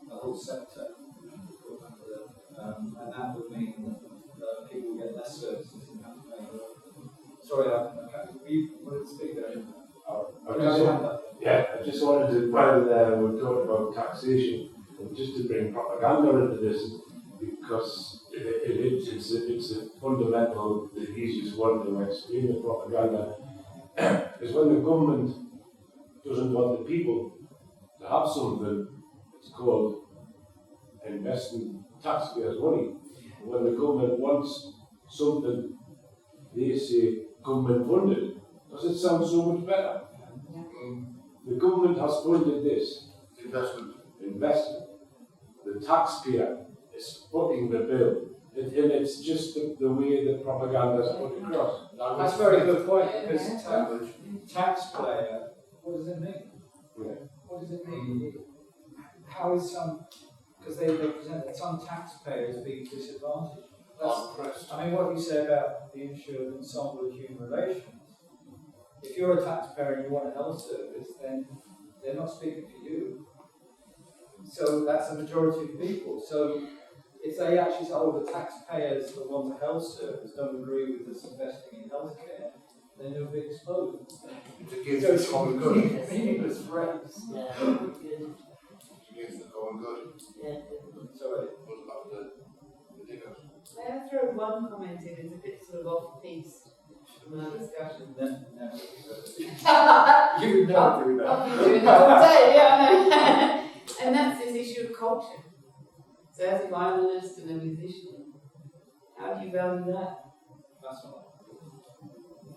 the whole sector, and that would mean that people get less services and have to pay more. Sorry, you wanted to speak there. I just wanted to, while we're talking about taxation, and just to bring propaganda into this, because it's a fundamental, the easiest one to explain the propaganda, is when the government doesn't want the people to have something, it's called investing taxpayers' money. When the government wants something, they say government funded. Does it sound so much better? The government has funded this. Investment. The taxpayer is footing the bill. And it's just the way the propaganda is put across. That's a very good point, because taxpayer, what does it mean? Yeah. What does it mean? How is because they present some taxpayers being disadvantaged. That's, I mean, what you say about the issue of ensemble of human relations, if you're a taxpayer and you want a health service, then they're not speaking for you. So that's a majority of people. So if they actually say, oh, the taxpayers that want a health service don't agree with us investing in healthcare, then they'll be exposed. it's against the common good. Meaningless phrase. Yeah, good. It's against the common good. Yeah. Sorry. It goes back to the diggers. May I throw one comment in? It's a bit sort of off piece from our discussion. No. I've You know, been doing that all day, yeah, I know. And that's this issue of culture. So as a violinist and a musician, how do you value that? That's not.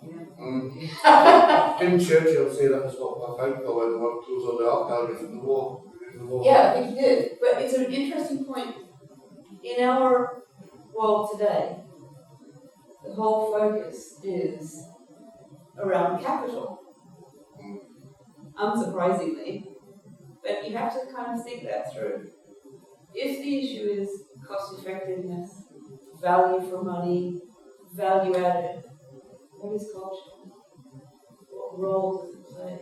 Yeah. Didn't Churchill say that was what fight for when what goes on the lockdown in the war? Yeah, I think he did. But it's an interesting point. In our world today, the whole focus is around capital. Unsurprisingly. But you have to kind of think that through. If the issue is cost effectiveness, value for money, value added, what is culture? What role does it play?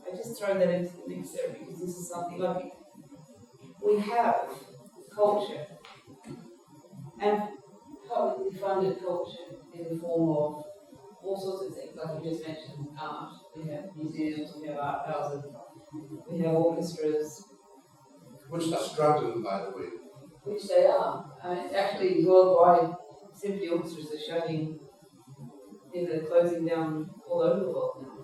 I just throw that into the mix there because this is something like we have culture and publicly funded culture in the form of all sorts of things, like you just mentioned, art. We have museums, we have art houses, we have orchestras. Which are struggling, by the way. Which they are. Actually, worldwide, symphony orchestras are shutting, they're closing down all over the world now.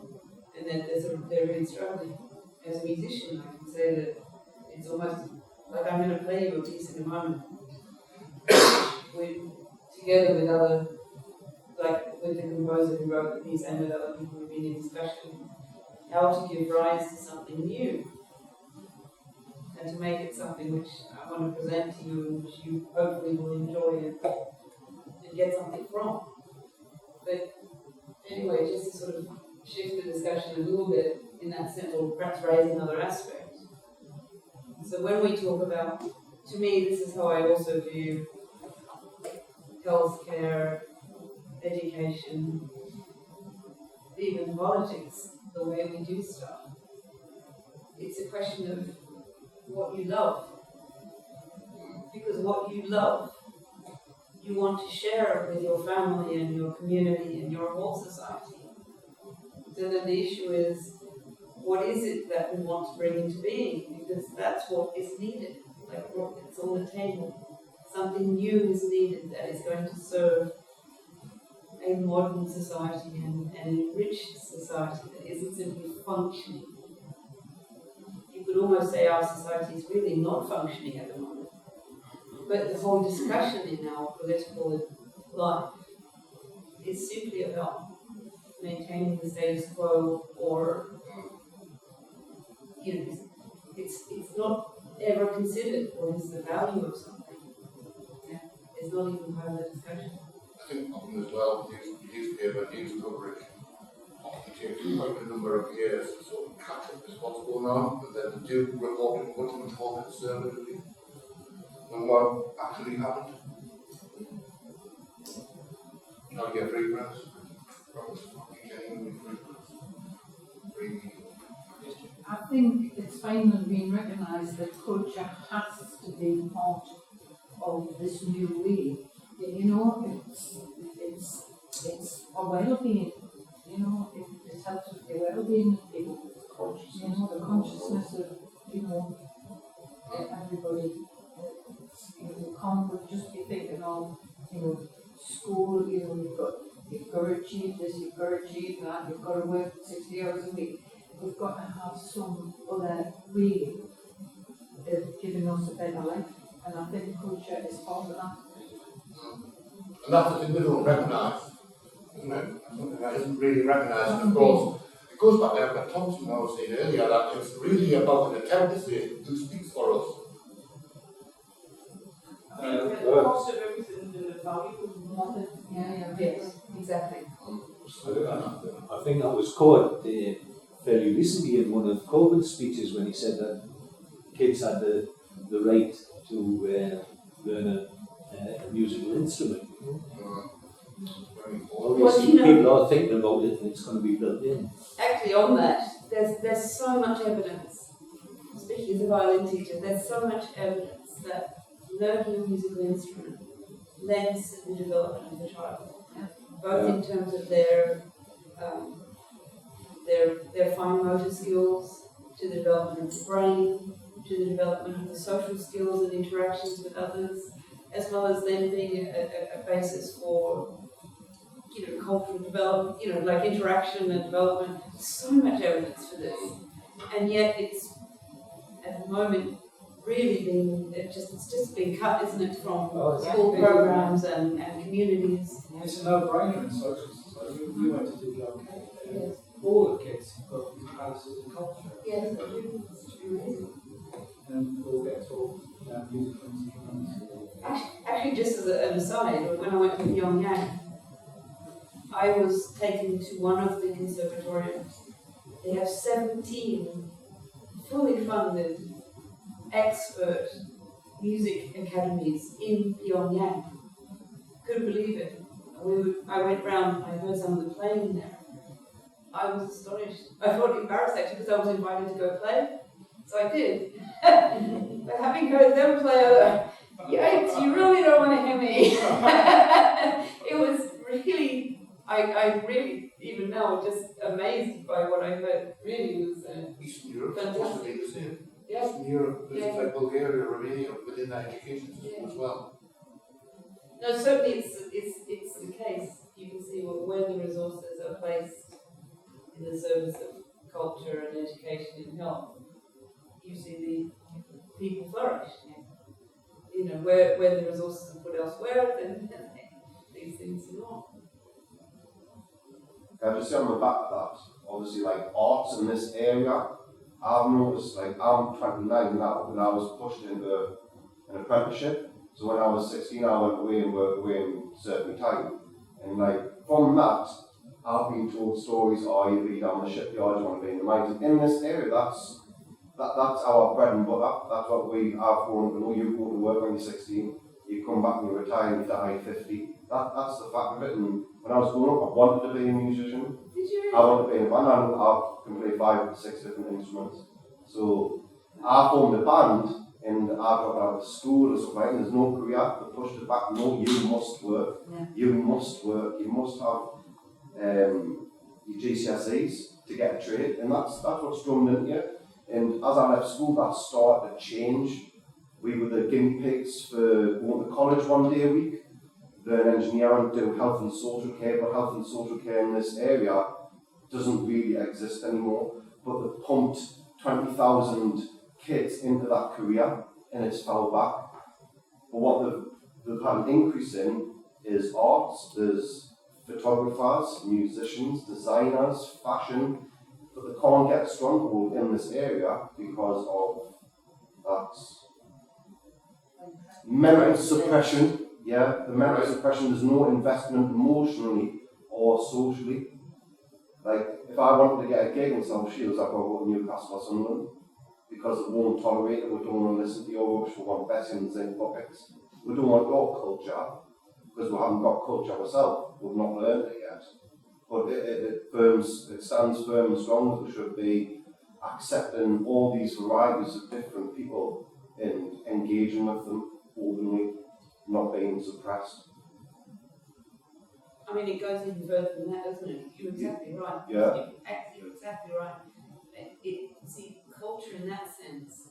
And then they're really struggling. As a musician, I can say that it's almost like I'm going to play you a piece in a moment. Together with other, like with the composer who wrote the piece and with other people who've been in discussion, how to give rise to something new and to make it something which I want to present to you and which you hopefully will enjoy and get something from. But anyway, just to sort of shift the discussion a little bit in that sense, or perhaps raise another aspect. So when we talk about, to me, this is how I also view healthcare, education, even politics, the way we do stuff. It's a question of what you love. Because what you love, you want to share with your family and your community and your whole society. So then the issue is, what is it that we want to bring into being? Because that's what is needed. Like it's on the table. Something new is needed that is going to serve a modern society and an enriched society that isn't simply functioning. You could almost say our society is really not functioning at the moment. But the whole discussion in our political life is simply about maintaining the status quo, or it's not ever considered what is the value of something. Yeah, it's not even part of the discussion. I think often as well, newspaper news coverage often takes quite a number of years to sort of catch up with what's going on, but then they do report it much more conservatively than what actually happened. Now you get free press. I think it's finally been recognised that culture has to be part of this new way. You know, it's a well-being. You know, it helps with the well-being of people. You know, the consciousness of everybody. You can't just be thinking of school. You've got to achieve this, you've got to achieve that, you've got to work 60 hours a week. We've got to have some other way of giving us a better life, and I think culture is part of that. And that's the thing we don't recognise, isn't it? Something that isn't really recognised. And of course, it goes back to what Thompson was saying earlier, that it's really about an attempt to say who speaks for us. The cost of everything and the value of nothing. Yes, exactly. I think that was quoted fairly recently in one of Corbyn's speeches when he said that kids had the right to learn a musical instrument. Obviously, you know, people are thinking about it and it's going to be built in. Actually, on that, there's so much evidence, especially as a violin teacher, there's so much evidence that learning a musical instrument lends to the development of the child, both in terms of their fine motor skills, to the development of the brain, to the development of the social skills and interactions with others, as well as then being a basis for cultural development, like interaction and development. So much evidence for this, and yet it's at the moment really it's just been cut, isn't it, from school programs and communities. It's a no-brainer in social society. You went to do the arcade. Yes. All the kids have got these houses and culture. Yes, it's amazing. And all get taught musical instruments. Actually, just as an aside, when I went to Pyongyang, I was taken to one of the conservatoriums. They have 17 fully funded expert music academies in Pyongyang. Couldn't believe it. I went round, I heard some of the playing there. I was astonished. I thought embarrassed actually because I was invited to go play. So I did. But having heard them play, yikes, you really don't want to hear me. It was really, I really, even now, just amazed by what I heard. Really was Eastern Europe is supposed to be the same. Yes. Eastern Europe, places like Bulgaria, Romania, within that education system as well. No, certainly it's the case. You can see where the resources are placed in the service of culture and education and health. You see the people flourish. Where the resources are put elsewhere, then these things are not. Can I just say on the back of that, obviously like arts in this area, I've noticed, like I'm 29 now, and I was pushed into an apprenticeship. So when I was 16, I went away and worked away and served my time. And like from that, I've been told stories, you be down the shipyard, you want to be in the mines. In this area, that's our bread and butter. That's what I've grown up. You go to work when you're 16, you come back and you retire and you die 50. That's the fact of it. And when I was growing up, I wanted to be a musician. Did you? I wanted to be in a band. I can play 5 or 6 different instruments. So I formed a band and I got out of school or something, and there's no career. They pushed it back. No, you must work. Yeah. You must work. You must have your GCSEs to get a trade, and that's what's drummed into you. And as I left school, that started to change. We were the guinea pigs for going to college 1 day a week, learn engineering, do health and social care, but health and social care in this area doesn't really exist anymore. But they pumped 20,000 kids into that career, and it's fell back. But what they've had an increase in is arts. There's photographers, musicians, designers, fashion, but they can't get a stronghold in this area because of that memory suppression. Yeah, the memory suppression, there's no investment emotionally or socially. Like, if I wanted to get a gig in South Shields, I've got to go to Newcastle or Sunderland because it won't tolerate it. We don't want to listen to your rubbish. We want Bessians in buckets. We don't want your culture because we haven't got culture ourselves. We've not learned it yet. But it stands firm and strong that we should be accepting all these varieties of different people and engaging with them openly, not being suppressed. I mean, it goes even further than that, doesn't it? You're exactly right. Yeah. You're exactly right. See, culture in that sense,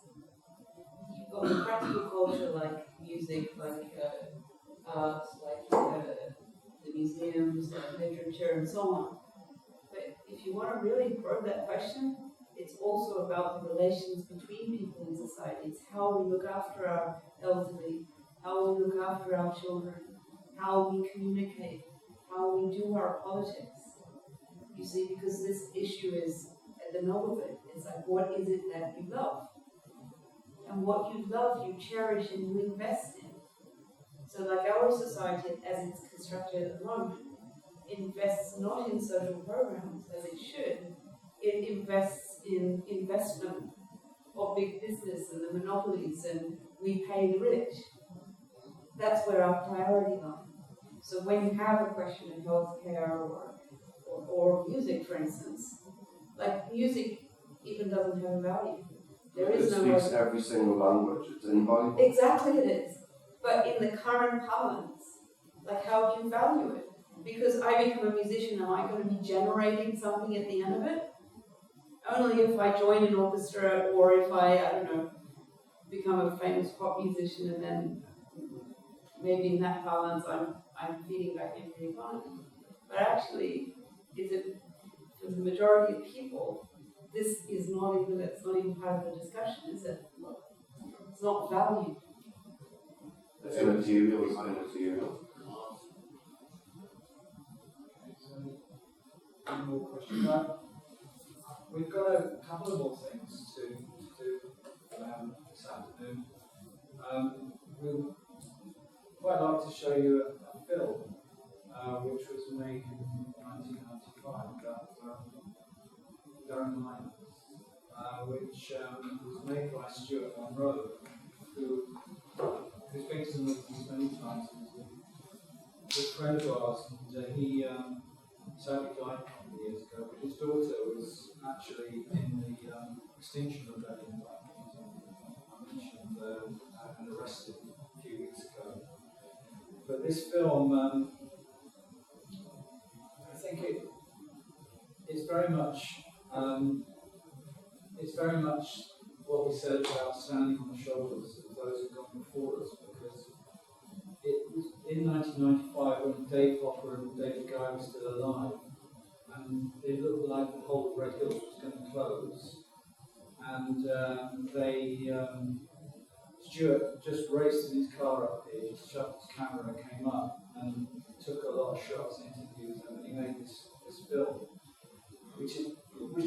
you've got the practical culture like music, like art, like the museums, like literature, and so on. But if you want to really probe that question, it's also about the relations between people in society. It's how we look after our elderly, how we look after our children, how we communicate, how we do our politics. You see, because this issue is at the nub of it. It's like, what is it that you love? And what you love, you cherish and you invest in. So like our society, as it's constructed at the moment, invests not in social programs as it should. It invests in investment of big business and the monopolies, and we pay the rich. That's where our priority lies. So when you have a question of healthcare or music, for instance, like music even doesn't have a value. There is no speaks every single language. It's invaluable. Exactly, it is. But in the current parlance, like how do you value it? Because I become a musician, am I going to be generating something at the end of it? Only if I join an orchestra, or if I don't know, become a famous pop musician, and then maybe in that parlance I'm feeding back into economy. But actually, for the majority of people, this is not even, it's not even part of the discussion, is it? It's not valued. It's immaterial, it's immaterial. Any more questions? We've got a couple of more things to do this afternoon. We'd quite like to show you a film which was made in 1995 about Durham Miners, which was made by Stuart Monroe, who's been to the many times. He's a good friend of ours, and he sadly died a couple of years ago, but his daughter was actually in the Extinction Rebellion, like I mentioned, and arrested a few weeks ago. But this film, I think it's very much what we said about standing on the shoulders of those who've gone before us, because it was in 1995 when Dave Hopper and David Guy were still alive, and it looked like the whole of Redhill was going to close, and Stuart just raced in his car up here, just shut his camera and came up and took a lot of shots and interviews, and he made this film, which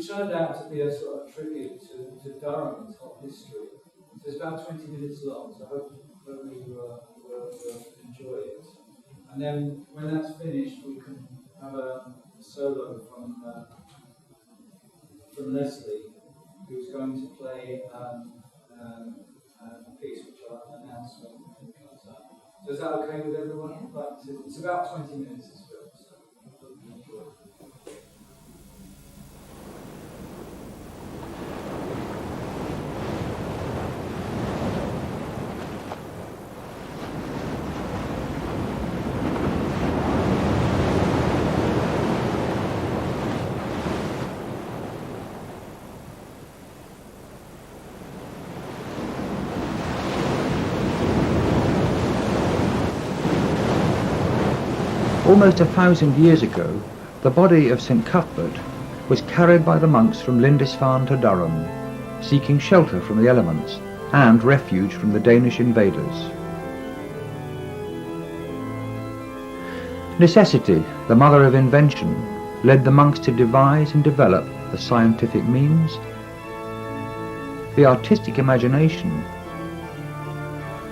turned out to be a sort of tribute to Durham, its whole history. So it's about 20 minutes long, so I hope you will enjoy it. And then when that's finished, we can have a solo from Lesley, who's going to play a piece which I'll announce when it comes up. So is that okay with everyone? Yeah. But it's about 20 minutes, this film, so I hope you enjoy it. Almost 1,000 years ago, the body of St Cuthbert was carried by the monks from Lindisfarne to Durham, seeking shelter from the elements and refuge from the Danish invaders. Necessity, the mother of invention, led the monks to devise and develop the scientific means, the artistic imagination,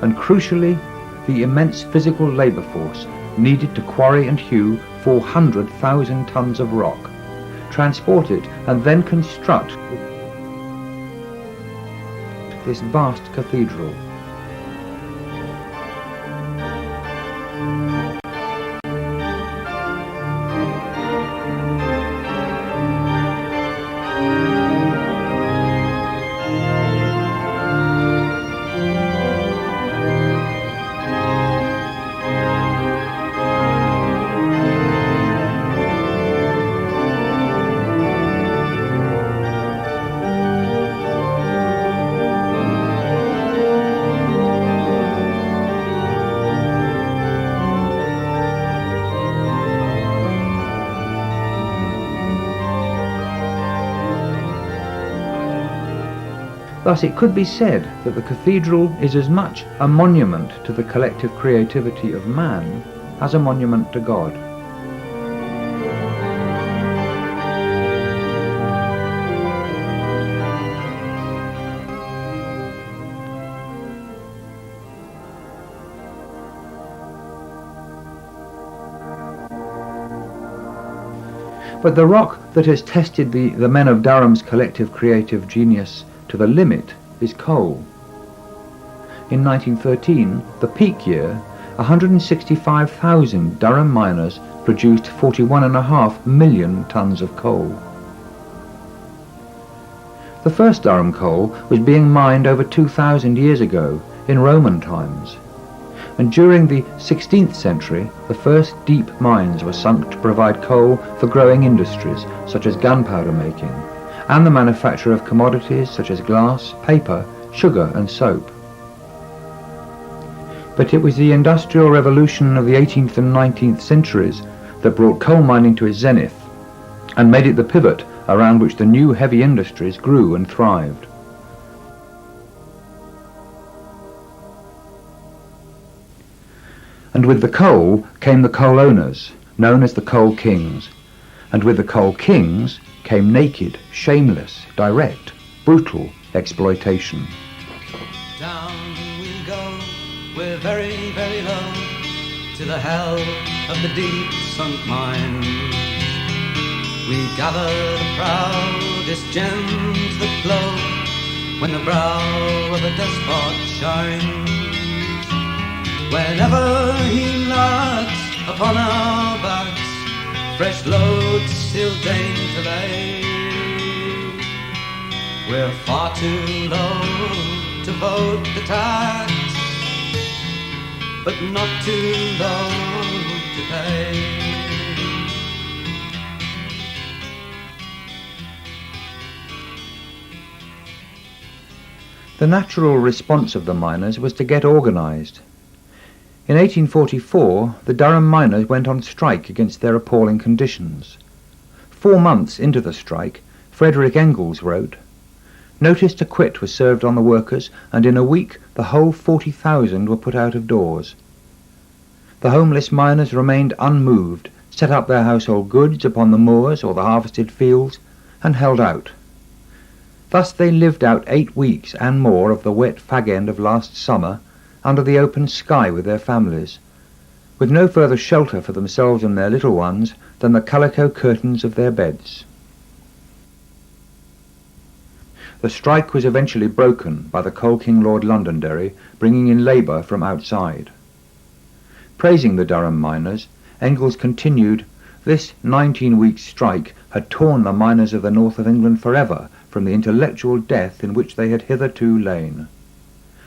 and crucially, the immense physical labour force needed to quarry and hew 400,000 tons of rock, transport it and then construct this vast cathedral. Thus it could be said that the cathedral is as much a monument to the collective creativity of man as a monument to God. But the rock that has tested the men of Durham's collective creative genius to the limit is coal. In 1913, the peak year, 165,000 Durham miners produced 41.5 million tonnes of coal. The first Durham coal was being mined over 2,000 years ago, in Roman times, and during the 16th century the first deep mines were sunk to provide coal for growing industries such as gunpowder making, and the manufacture of commodities such as glass, paper, sugar and soap. But it was the Industrial Revolution of the 18th and 19th centuries that brought coal mining to its zenith, and made it the pivot around which the new heavy industries grew and thrived. And with the coal came the coal owners, known as the coal kings. And with the coal kings came naked, shameless, direct, brutal exploitation. Down we go, we're very, very low, to the hell of the deep sunk mines. We gather the proudest gems that glow when the brow of a despot shines. Whenever he knocks upon our backs, fresh loads still deign to lay. We're far too low to vote the tax, but not too low to pay. The natural response of the miners was to get organised. In 1844, the Durham miners went on strike against their appalling conditions. 4 months into the strike, Frederick Engels wrote, "Notice to quit was served on the workers, and in a week the whole 40,000 were put out of doors. The homeless miners remained unmoved, set up their household goods upon the moors or the harvested fields, and held out. Thus they lived out 8 weeks and more of the wet fag end of last summer, under the open sky with their families, with no further shelter for themselves and their little ones than the calico curtains of their beds." The strike was eventually broken by the coal king Lord Londonderry bringing in labour from outside. Praising the Durham miners, Engels continued, "This 19-week strike had torn the miners of the north of England forever from the intellectual death in which they had hitherto lain.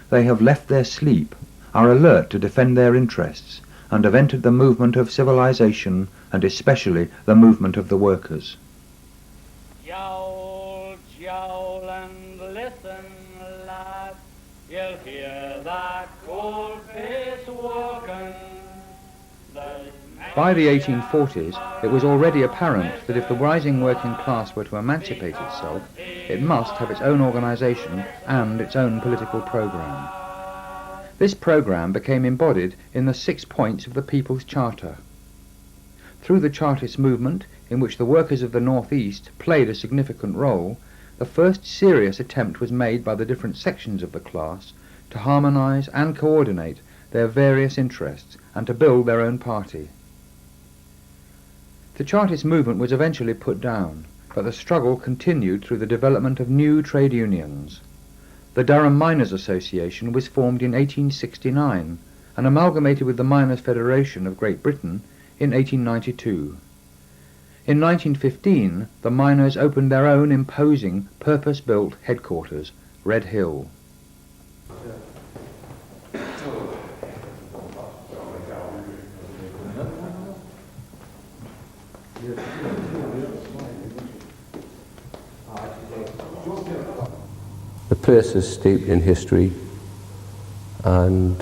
They have left their sleep, are alert to defend their interests, and have entered the movement of civilization, and especially the movement of the workers." Jowl, jowl, and listen, lad, you'll hear that cold face walking. By the 1840s, it was already apparent that if the rising working class were to emancipate itself, it must have its own organisation and its own political programme. This programme became embodied in the 6 points of the People's Charter. Through the Chartist movement, in which the workers of the North East played a significant role, the first serious attempt was made by the different sections of the class to harmonise and coordinate their various interests and to build their own party. The Chartist movement was eventually put down, but the struggle continued through the development of new trade unions. The Durham Miners Association was formed in 1869 and amalgamated with the Miners' Federation of Great Britain in 1892. In 1915, the miners opened their own imposing, purpose-built headquarters, Redhill. The place is steeped in history, and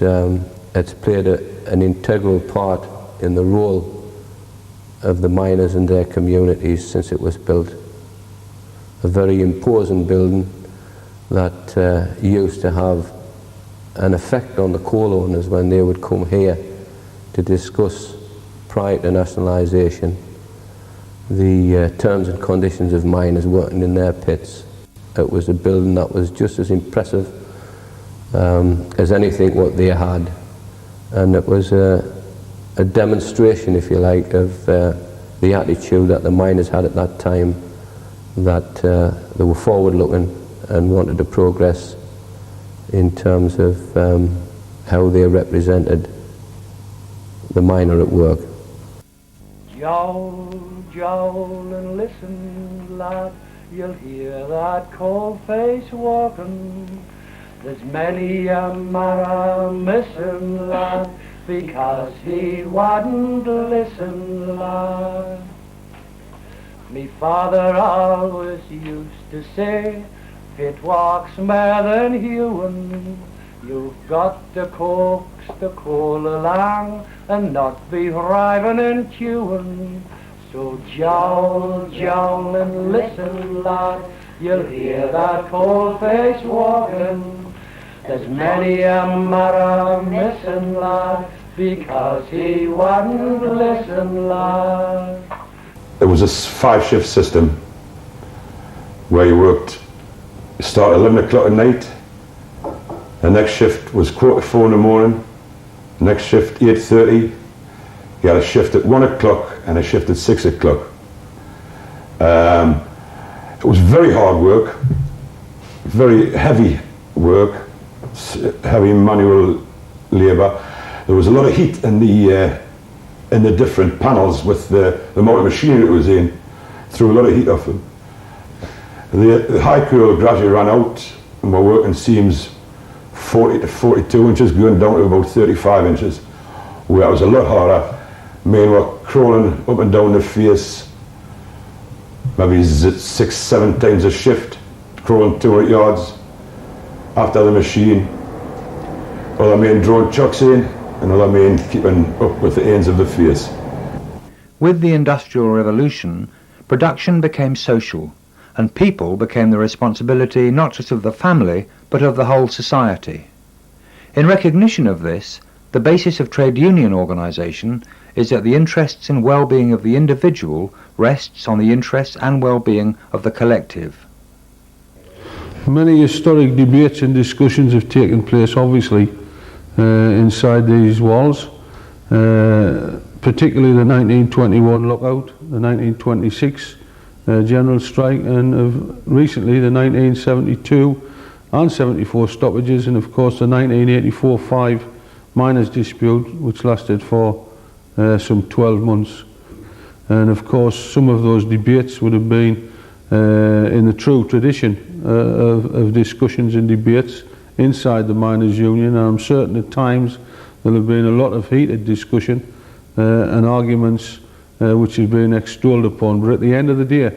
it's played an integral part in the role of the miners and their communities since it was built. A very imposing building that used to have an effect on the coal owners when they would come here to discuss, prior to nationalisation, the terms and conditions of miners working in their pits. It was a building that was just as impressive as anything what they had, and it was a demonstration, if you like, of the attitude that the miners had at that time, that they were forward looking and wanted to progress in terms of how they represented the miner at work. Jowl, jowl and listen, lad, you'll hear that cold face walking. There's many a marrow missing, lad, because he wouldn't listen, lad. Me father always used to say, it walks more than human. You've got to coax the coal along and not be driving and chewing. So jowl, jowl and listen, lad, you'll hear that cold face walking. There's many a marrow missing, lad, because he wouldn't listen, lad. It was a 5-shift system where you worked, you started 11 o'clock at night, the next shift was 4:45 in the morning, the next shift 8:30, you had a shift at 1 o'clock and a shift at 6 o'clock. It was very hard work, very heavy work, heavy manual labour. There was a lot of heat in the different panels with the amount of machinery it was in, threw a lot of heat off them. The high curl gradually ran out and we're working seams 40 to 42 inches going down to about 35 inches, where it was a lot harder. Men were crawling up and down the face maybe 6-7 times a shift, crawling 200 yards after the machine. Other men drawing chucks in and other men keeping up with the ends of the face. With the Industrial Revolution, production became social, and people became the responsibility not just of the family, but of the whole society. In recognition of this, the basis of trade union organisation is that the interests and well-being of the individual rests on the interests and well-being of the collective. Many historic debates and discussions have taken place, obviously, inside these walls, particularly the 1921 lockout, the 1926 general strike, and recently the 1972 and 74 stoppages, and of course the 1984-5 miners dispute, which lasted for some 12 months. And of course some of those debates would have been in the true tradition of discussions and debates inside the miners' union, and I'm certain at times there have been a lot of heated discussion and arguments which have been extolled upon, but at the end of the day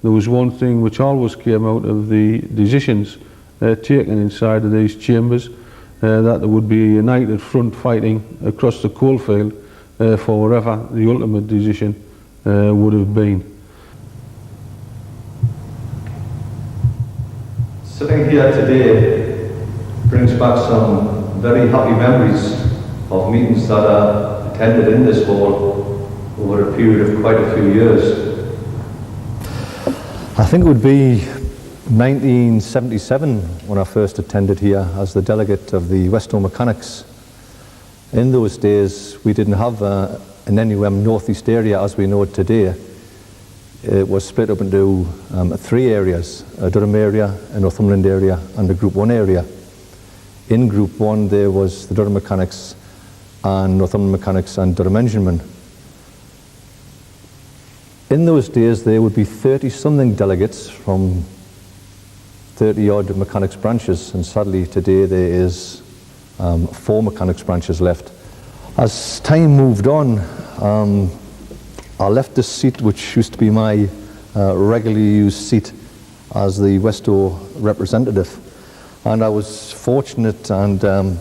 there was one thing which always came out of the decisions taken inside of these chambers, that there would be a united front fighting across the coalfield for whatever the ultimate decision would have been. Sitting here today brings back some very happy memories of meetings that I attended in this hall over a period of quite a few years. I think it would be 1977 when I first attended here as the delegate of the Westall Mechanics. In those days we didn't have an NUM Northeast area as we know it today. It was split up into 3 areas, a Durham area, a Northumberland area and a Group 1 area. In Group 1 there was the Durham Mechanics and Northumberland Mechanics and Durham Enginemen. In those days there would be 30-something delegates from 30-odd mechanics branches, and sadly today there is 4 mechanics branches left. As time moved on, I left this seat, which used to be my regularly used seat as the Westall representative, and I was fortunate and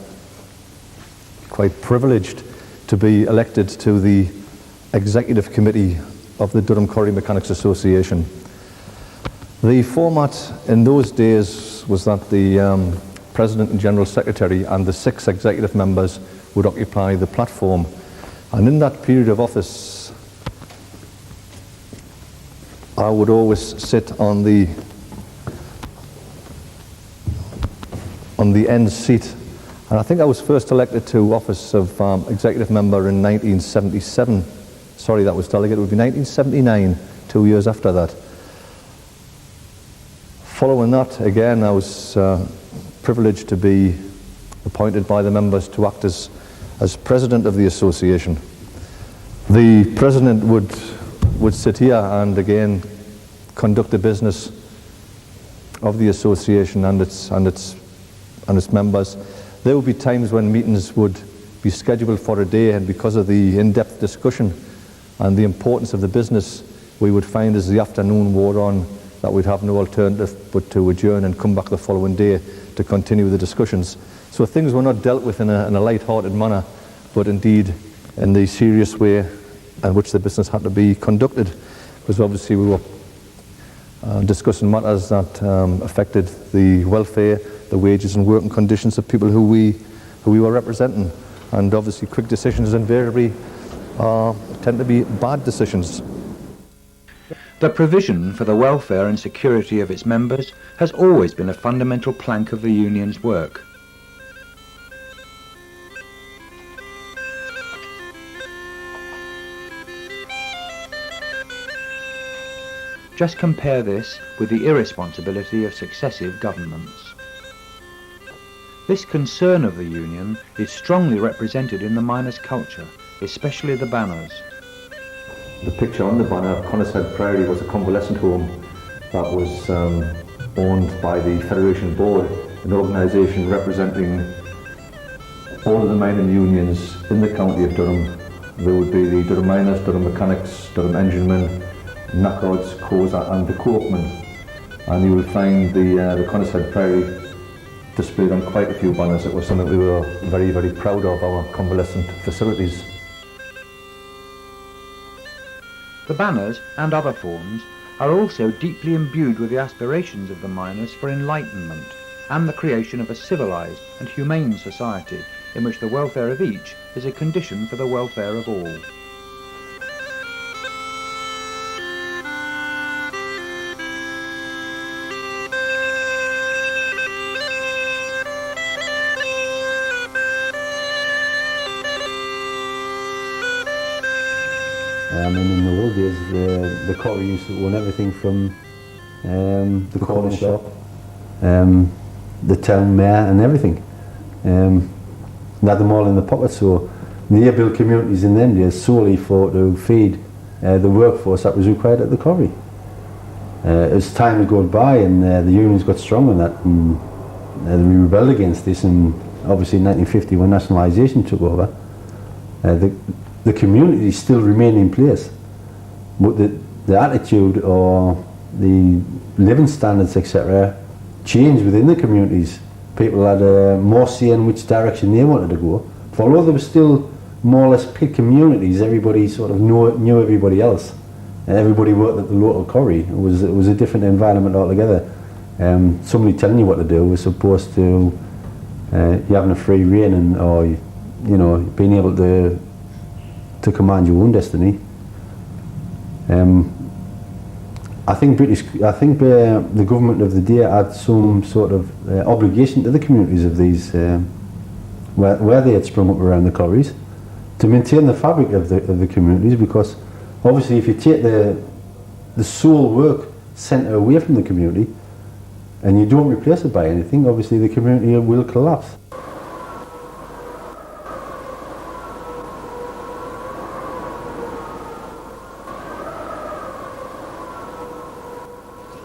quite privileged to be elected to the Executive Committee of the Durham Quarry Mechanics Association. The format in those days was that the President and General Secretary and the 6 executive members would occupy the platform, and in that period of office I would always sit on the end seat, and I think I was first elected to office of executive member in 1977. Sorry, that was delegate. It would be 1979, 2 years after that. Following that, again, I was privileged to be appointed by the members to act as president of the association. The president would sit here and again conduct the business of the association and its members. There would be times when meetings would be scheduled for a day, and because of the in-depth discussion and the importance of the business, we would find as the afternoon wore on that we'd have no alternative but to adjourn and come back the following day to continue the discussions. So things were not dealt with in a light-hearted manner, but indeed in the serious way in which the business had to be conducted, because obviously we were discussing matters that affected the welfare, the wages and working conditions of people who we were representing. And obviously quick decisions invariably tend to be bad decisions. The provision for the welfare and security of its members has always been a fundamental plank of the union's work. Just compare this with the irresponsibility of successive governments. This concern of the union is strongly represented in the miners' culture, especially the banners. The picture on the banner of Tyneside Priory was a convalescent home that was owned by the Federation Board, an organisation representing all of the mining unions in the county of Durham. There would be the Durham Miners, Durham Mechanics, Durham Enginemen, Knackards, COSA and the Corkmen. And you will find the Tyneside Priory displayed on quite a few banners. It was something we were very, very proud of, our convalescent facilities. The banners and other forms are also deeply imbued with the aspirations of the miners for enlightenment and the creation of a civilised and humane society in which the welfare of each is a condition for the welfare of all. And in the old days, the quarry used to own everything from the corner shop, the town mayor and everything. They had them all in the pocket, so the built communities in them days solely to feed the workforce that was required at the quarry. As time had gone by and the unions got strong on that, and we rebelled against this, and obviously in 1950 when nationalisation took over, the communities still remain in place, but the attitude or the living standards, etc., changed within the communities. People had more say in which direction they wanted to go. For although there were still more or less pit communities, everybody sort of knew everybody else. Everybody worked at the local quarry. It was a different environment altogether. Somebody telling you what to do was opposed to you having a free rein or being able to command your own destiny. I think the government of the day had some sort of obligation to the communities of these where they had sprung up around the quarries to maintain the fabric of the communities, because obviously if you take the sole work centre away from the community and you don't replace it by anything, obviously the community will collapse.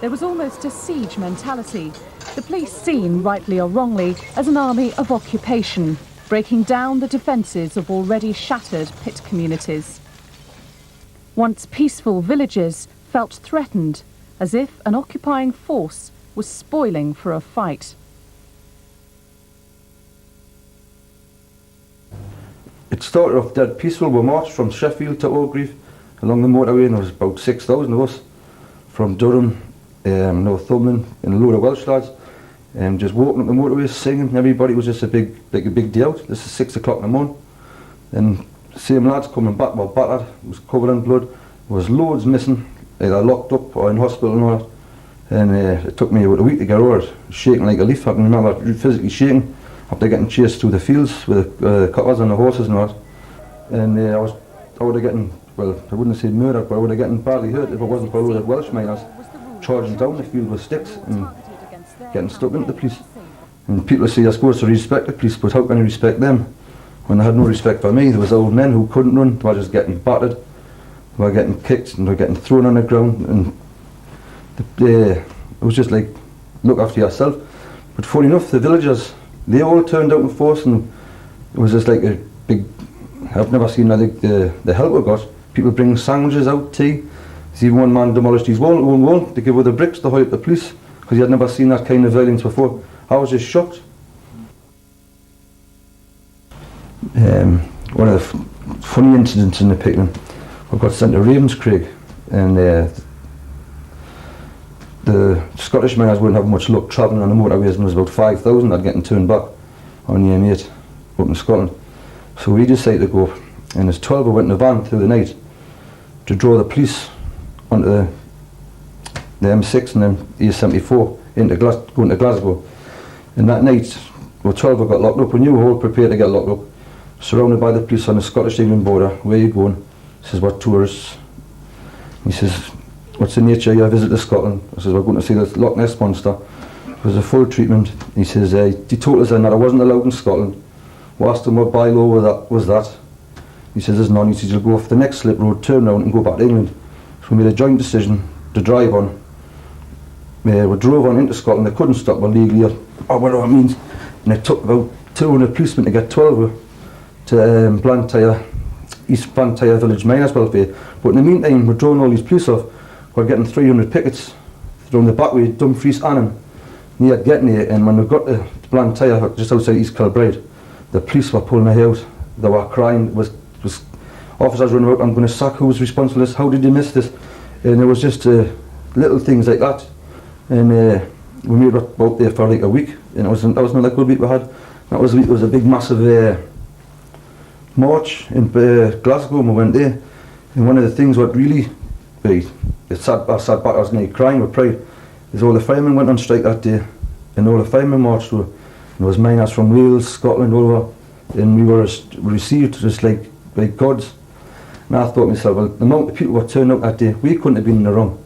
There was almost a siege mentality. The police seen, rightly or wrongly, as an army of occupation, breaking down the defences of already shattered pit communities. Once peaceful villages felt threatened, as if an occupying force was spoiling for a fight. It started off dead peaceful. We marched from Sheffield to Orgreave along the motorway, and there was about 6,000 of us from Durham, Northumberland, and a load of Welsh lads, just walking up the motorway, singing. Everybody was just a big day out. This is 6 o'clock in the morning, and the same lads coming back were battered, was covered in blood. There was loads missing, either locked up or in hospital and all that. And it took me about a week to get over it, shaking like a leaf. I can remember physically shaking after getting chased through the fields with the coppers and the horses and all that. And I would have gotten, well, I wouldn't say murdered, but I would have gotten badly hurt if it wasn't for a load of Welsh miners charging down the field with sticks and getting stuck into the police. And people say you're supposed to respect the police, but how can you respect them when they had no respect for me? There was old men who couldn't run, they were just getting battered, they were getting kicked and they were getting thrown on the ground, and it was just like, look after yourself. But funny enough, the villagers, they all turned out in force, and it was just like a big, I've never seen the help we got. People bring sandwiches out, tea. See, one man demolished his own wall to give her the bricks to hide the police, because he had never seen that kind of violence before. I was just shocked. One of the funny incidents in the Pickling, we got sent to Ravenscraig, and the Scottish miners wouldn't have much luck travelling on the motorways, and there was about 5,000 that getting turned back on the M8 up in Scotland. So we decided to go up, and there's 12 who went in a van through the night to draw the police onto the M6 and then the A74 going to Glasgow. And that night, well, 12 got locked up, and you were all prepared to get locked up, surrounded by the police on the Scottish-England border. Where are you going? He says, we're tourists. He says, what's the nature of your visit to Scotland? I says, we're going to see the Loch Ness Monster. It was a full treatment. He says, he told us then that I wasn't allowed in Scotland. We asked him what bylaw was that. He says, there's none. He says, you'll go off the next slip road, turn around and go back to England. So we made a joint decision to drive on. We drove on into Scotland. They couldn't stop us legally, or whatever it means. And it took about 200 policemen to get 12 to Blantyre, East Blantyre Village Miners Welfare. But in the meantime, we're drawing all these police off. We're getting 300 pickets thrown the back way, Dumfries, Annan, near getting here. And when we got to Blantyre, just outside East Kilbride, the police were pulling their hair out. They were crying. It was officers running out, I'm going to sack, who's responsible for this, how did you miss this? And it was just little things like that. And we made it out there for like a week, and that was another good week we had. That was a week, it was a big massive march in Glasgow, and we went there. And one of the things what really, I sat back, I was nearly crying with pride, is all the firemen went on strike that day, and all the firemen marched through. And there was miners from Wales, Scotland, all over, and we were received just like gods. And I thought to myself, well, the amount of people who were turning out that day, we couldn't have been in the wrong,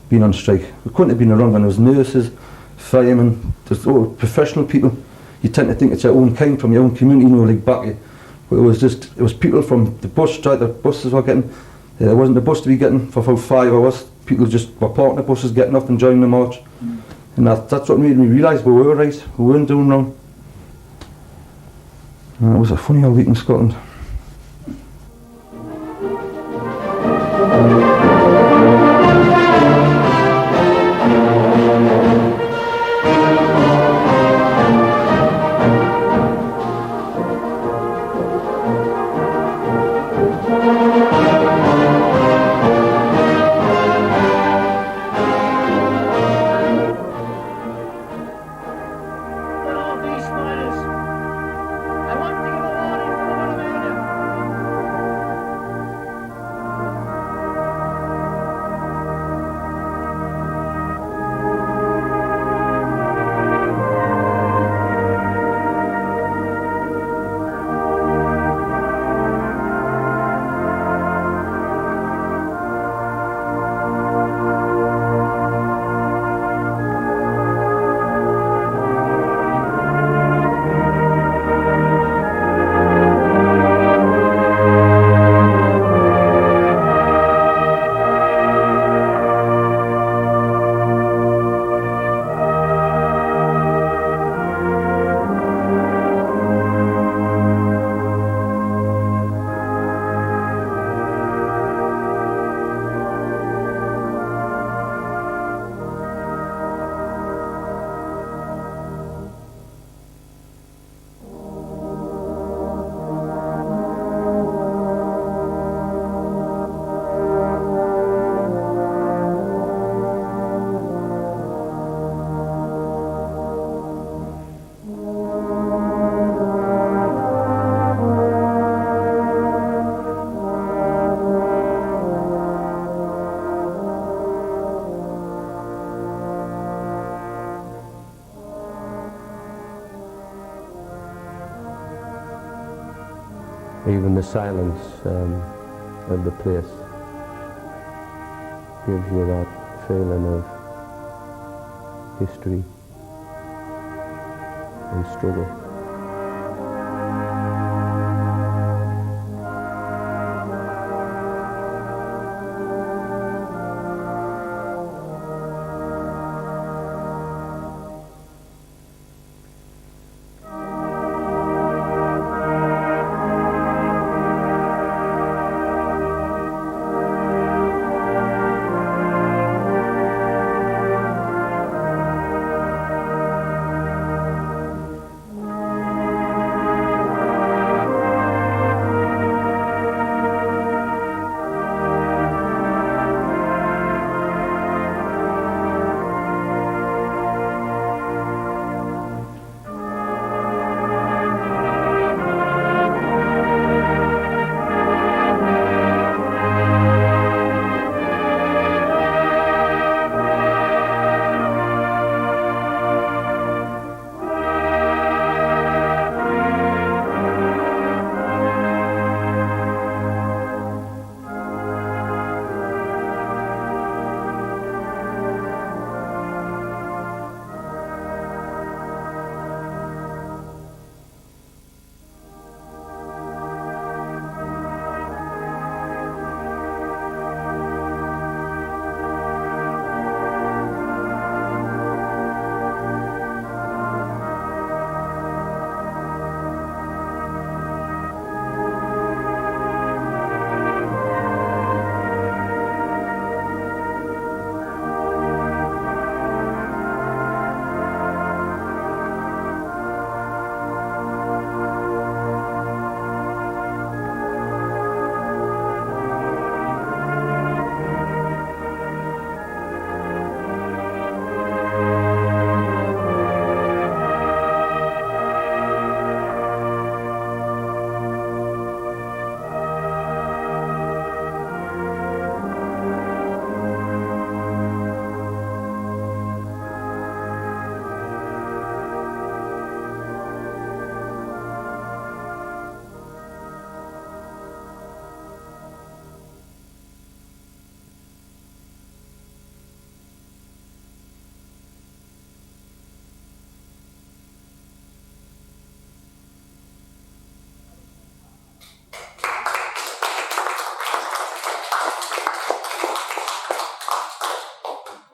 being on strike. We couldn't have been in the wrong, and there was nurses, firemen, just all professional people. You tend to think it's your own kind from your own community, you know, like back here. But it was people from the bus strike, the buses were getting, there wasn't a bus to be getting for about 5 hours. People just were parking the buses, getting off and joining the march. And that's what made me realise we were right, we weren't doing wrong. And it was a funny old week in Scotland. Even the silence of the place gives you that feeling of history. and struggle.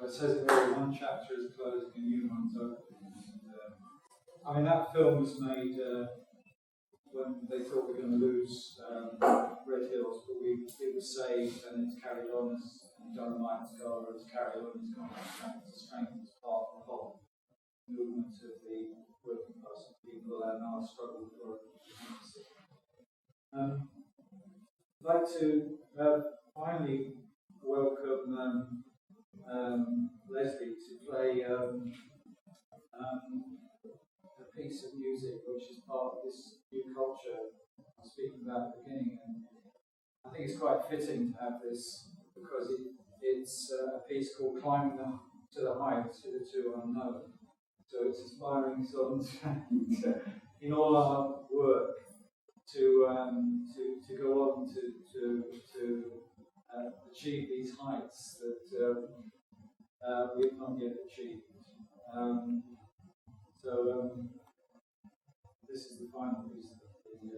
It says here one chapter is closed and a new one's open. I mean, that film was made when they thought we were going to lose Redhill, but it was saved and it's carried on as Durham Miners Gala, it's carried on as strength as part of the whole movement of the working class people and our struggle for democracy. I'd like to finally welcome Lesley to play a piece of music which is part of this new culture I was speaking about at the beginning. And I think it's quite fitting to have this because it's a piece called Climbing to the Heights Hitherto Unknown. So it's inspiring songs in all our work to go on to achieve these heights that we've not yet achieved. This is the final piece of the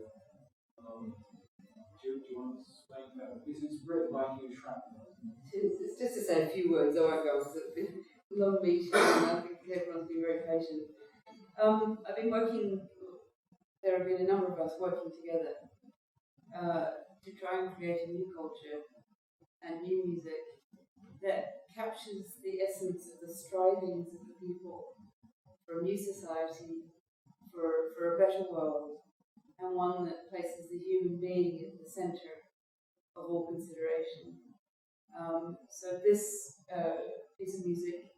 do you want to explain that? This is written by Hugh Shrapnel. It's just to say a few words, I won't go on, it's been a long meeting and I think everyone's been very patient. I've been working, there have been a number of us working together to try and create a new culture and new music that captures the essence of the strivings of the people for a new society, for a better world, and one that places the human being at the centre of all consideration. So this piece of music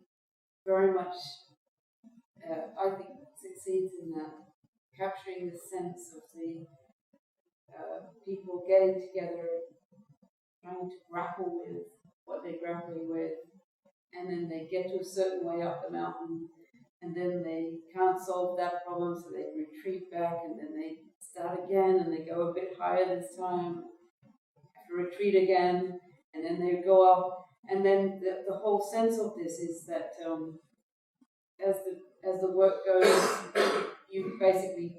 very much, I think, succeeds in that, capturing the sense of the people getting together, trying to grapple with what they're grappling with, and then they get to a certain way up the mountain, and then they can't solve that problem, so they retreat back, and then they start again, and they go a bit higher this time, have to retreat again, and then they go up, and then the whole sense of this is that as the work goes, you basically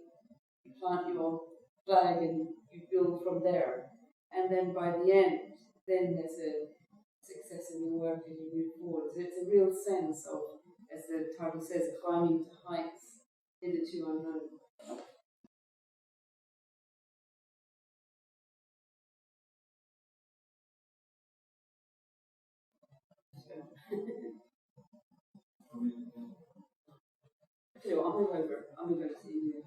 plant your flag and you build from there. And then by the end, then there's a success in your work and you move forward. So it's a real sense of, as the title says, climbing to heights hitherto unknown. So I'll move over. I'll move over to you.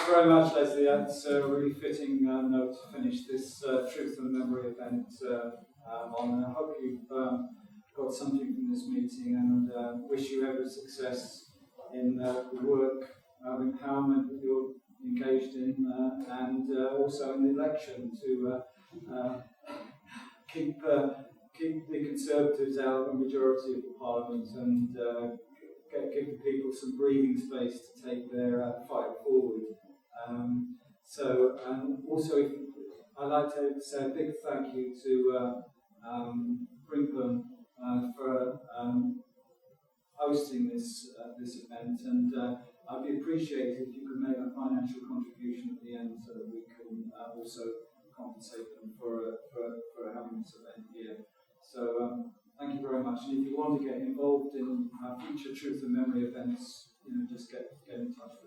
very much, Lesley. That's a really fitting note to finish this Truth and Memory event on. And I hope you've got something from this meeting, and wish you every success in the work of empowerment that you're engaged in, and also in the election to keep the Conservatives out of the majority of the Parliament, and give the people some breathing space to take their fight forward. Also, I'd like to say a big thank you to Brinkburn for hosting this event, and I'd be appreciated if you could make a financial contribution at the end so that we can also compensate them for having this event here. So thank you very much. And if you want to get involved in future Truth and Memory events, just get in touch with